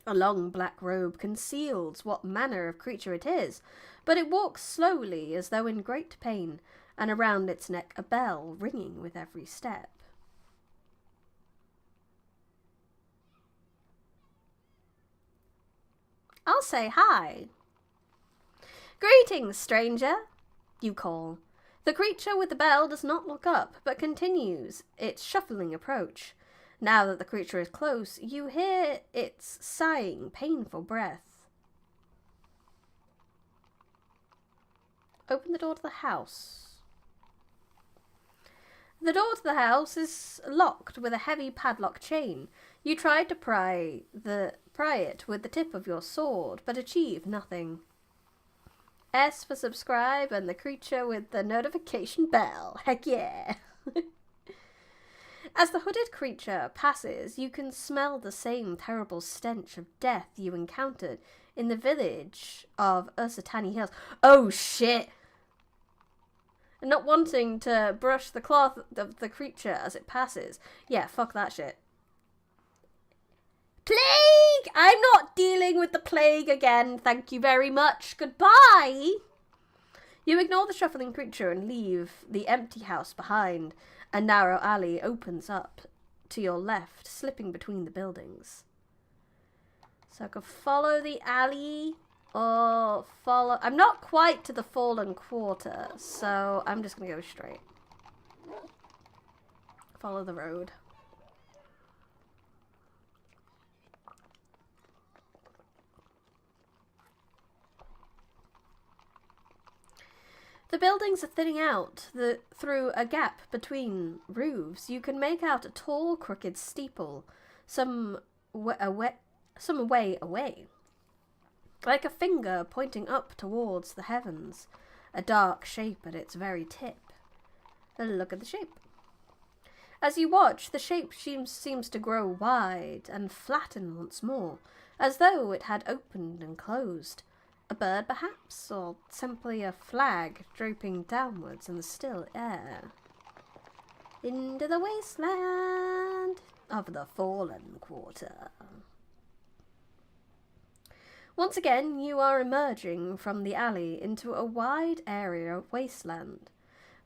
A long black robe conceals what manner of creature it is, but it walks slowly as though in great pain, and around its neck a bell ringing with every step. I'll say hi. Greetings, stranger, you call. The creature with the bell does not look up, but continues its shuffling approach. Now that the creature is close, you hear its sighing, painful breath. Open the door to the house. The door to the house is locked with a heavy padlock chain. You tried to pry it with the tip of your sword, but achieve nothing. S for subscribe and the creature with the notification bell. Heck yeah! As the hooded creature passes, you can smell the same terrible stench of death you encountered in the village of Ursitani Hills. Oh shit! Not wanting to brush the cloth of the creature as it passes. Yeah, fuck that shit. Plague! I'm not dealing with the plague again, thank you very much. Goodbye! You ignore the shuffling creature and leave the empty house behind. A narrow alley opens up to your left, slipping between the buildings. So I could follow the alley or follow... I'm not quite to the fallen quarter, so I'm just going to go straight. Follow the road. The buildings are thinning out. Through a gap between roofs, you can make out a tall, crooked steeple, some way away, like a finger pointing up towards the heavens, a dark shape at its very tip. Look at the shape. As you watch, the shape seems to grow wide and flatten once more, as though it had opened and closed. A bird, perhaps, or simply a flag drooping downwards in the still air. Into the wasteland of the fallen quarter. Once again, you are emerging from the alley into a wide area of wasteland.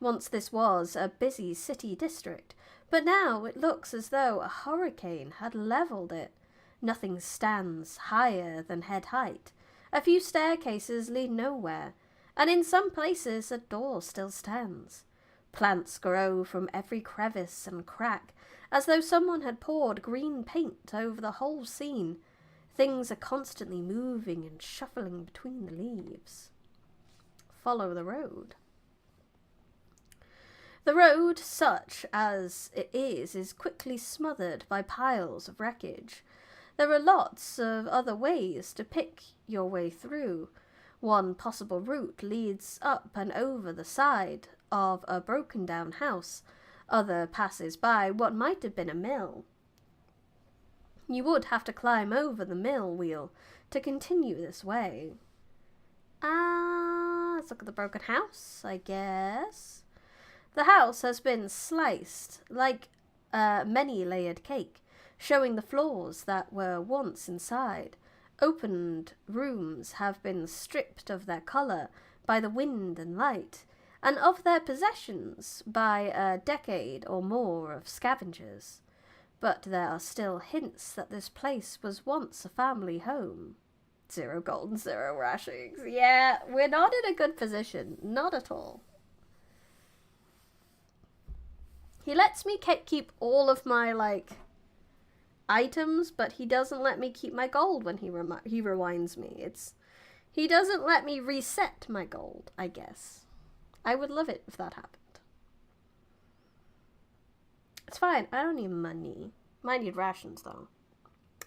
Once this was a busy city district, but now it looks as though a hurricane had levelled it. Nothing stands higher than head height. A few staircases lead nowhere, and in some places a door still stands. Plants grow from every crevice and crack, as though someone had poured green paint over the whole scene. Things are constantly moving and shuffling between the leaves. Follow the road. The road, such as it is quickly smothered by piles of wreckage. There are lots of other ways to pick your way through. One possible route leads up and over the side of a broken down house. Other passes by what might have been a mill. You would have to climb over the mill wheel to continue this way. Let's look at the broken house, I guess. The house has been sliced like a many-layered cake, showing the floors that were once inside. Opened rooms have been stripped of their colour by the wind and light, and of their possessions by a decade or more of scavengers. but there are still hints that this place was once a family home. 0 gold and 0 rations. Yeah, we're not in a good position. Not at all. He lets me keep all of my, like, items, but he doesn't let me keep my gold when he rewinds me. He doesn't let me reset my gold, I guess. I would love it if that happened. It's fine. I don't need money. Might need rations, though.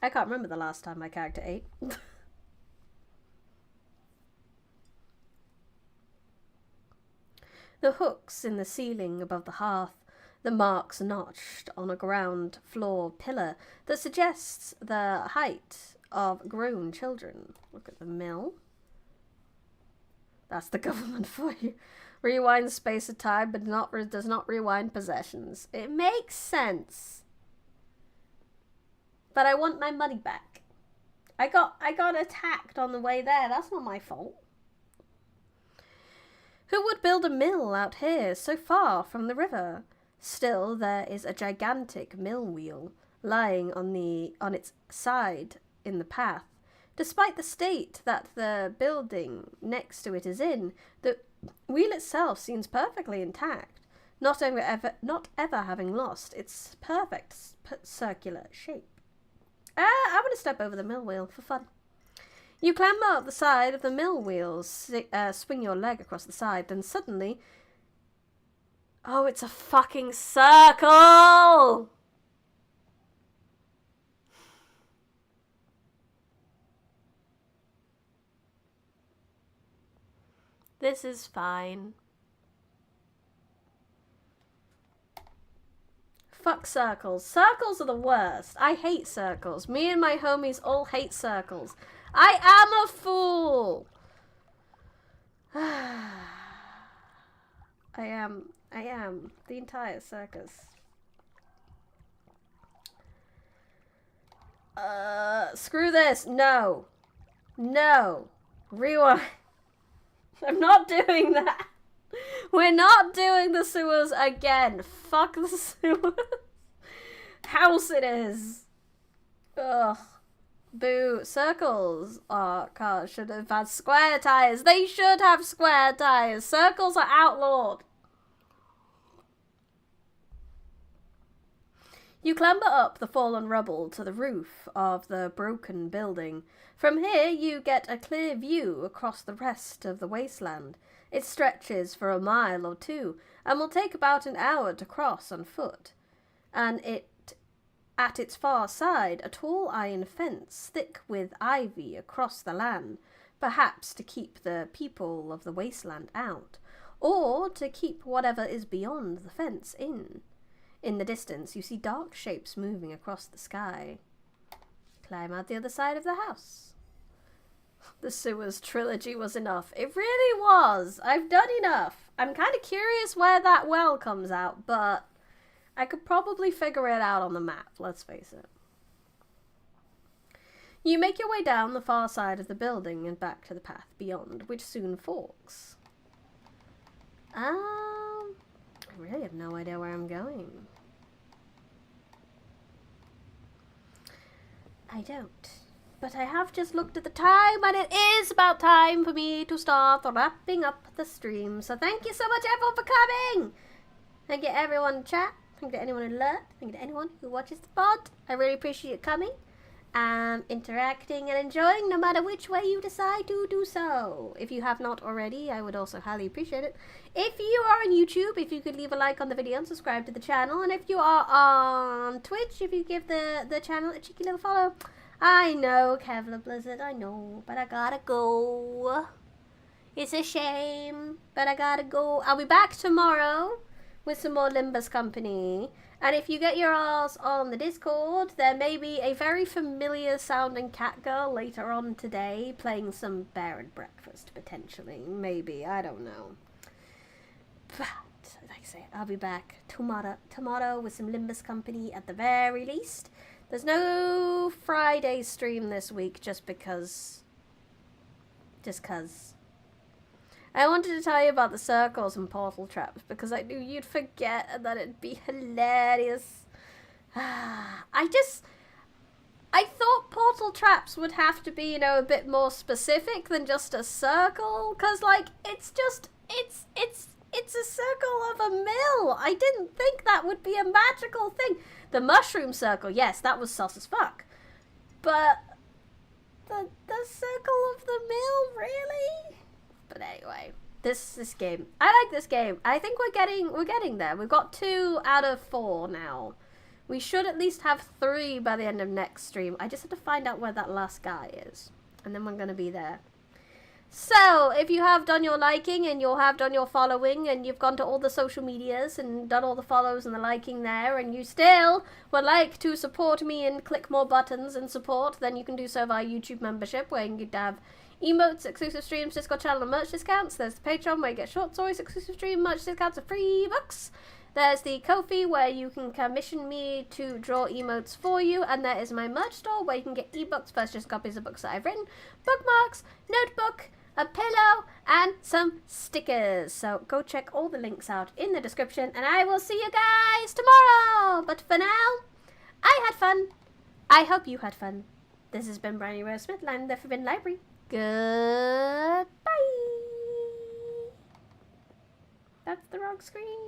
I can't remember the last time my character ate. The hooks in the ceiling above the hearth, the marks notched on a ground floor pillar that suggests the height of grown children. Look at the mill. That's the government for you. Rewinds space of time, but does not rewind possessions. It makes sense. But I want my money back. I got attacked on the way there. That's not my fault. Who would build a mill out here, so far from the river? Still, there is a gigantic mill wheel lying on its side in the path. Despite the state that the building next to it is in, the wheel itself seems perfectly intact, not ever having lost its perfect circular shape. I'm going to step over the mill wheel for fun. You clamber up the side of the mill wheel, swing your leg across the side, then suddenly... Oh, it's a fucking circle! This is fine. Fuck circles. Circles are the worst. I hate circles. Me and my homies all hate circles. I am a fool! I am. The entire circus. Screw this. No. No. Rewind. I'm not doing that. We're not doing the sewers again. Fuck the sewers. House it is. Ugh. Boo. Circles. Oh, God. Should have had square tires. They should have square tires. Circles are outlawed. You clamber up the fallen rubble to the roof of the broken building. From here you get a clear view across the rest of the wasteland. It stretches for a mile or two, and will take about an hour to cross on foot. And at its far side, a tall iron fence, thick with ivy across the land, perhaps to keep the people of the wasteland out, or to keep whatever is beyond the fence in. In the distance, you see dark shapes moving across the sky. Climb out the other side of the house. The sewers trilogy was enough. It really was. I've done enough. I'm kind of curious where that well comes out, but I could probably figure it out on the map, let's face it. You make your way down the far side of the building and back to the path beyond, which soon forks. I really have no idea where I'm going. I don't. But I have just looked at the time, and it is about time for me to start wrapping up the stream. So thank you so much, everyone, for coming! Thank you to everyone in chat. Thank you to anyone who learned. Thank you to anyone who watches the pod. I really appreciate you coming, interacting and enjoying, no matter which way you decide to do so. If you have not already, I would also highly appreciate it. If you are on YouTube, if you could leave a like on the video and subscribe to the channel. And if you are on Twitch, if you give the channel a cheeky little follow. I know, Kevlar Blizzard, I know, but I gotta go. It's a shame, but I gotta go. I'll be back tomorrow with some more Limbus company. And if you get your ass on the Discord, there may be a very familiar sounding cat girl later on today playing some Bear and Breakfast, potentially. Maybe, I don't know. But, like I say, I'll be back tomorrow with some Limbus company at the very least. There's no Friday stream this week just because. I wanted to tell you about the circles and portal traps because I knew you'd forget and that it'd be hilarious. I thought portal traps would have to be, a bit more specific than just a circle, because, like, it's a circle of a mill. I didn't think that would be a magical thing. The mushroom circle, yes, that was sus as fuck. But the circle of the mill, really? But anyway, this game, I like this game. I think we're getting there. We've got 2 out of 4 now. We should at least have 3 by the end of next stream. I just have to find out where that last guy is, and then we're going to be there. So, if you have done your liking and you have done your following and you've gone to all the social medias and done all the follows and the liking there, and you still would like to support me and click more buttons and support, then you can do so via YouTube membership, where you can have emotes, exclusive streams, Discord channel, and merch discounts. There's the Patreon, where you get short stories, exclusive stream, merch discounts, and free books. There's the Kofi, where you can commission me to draw emotes for you, and there is my merch store, where you can get ebooks, purchase copies of books that I've written, bookmarks, notebook, a pillow, and some stickers. So go check all the links out in the description, and I will see you guys tomorrow. But for now, I had fun. I hope you had fun. This has been Bryony Rose Smith, and the Forbidden Library. Goodbye. That's the wrong screen.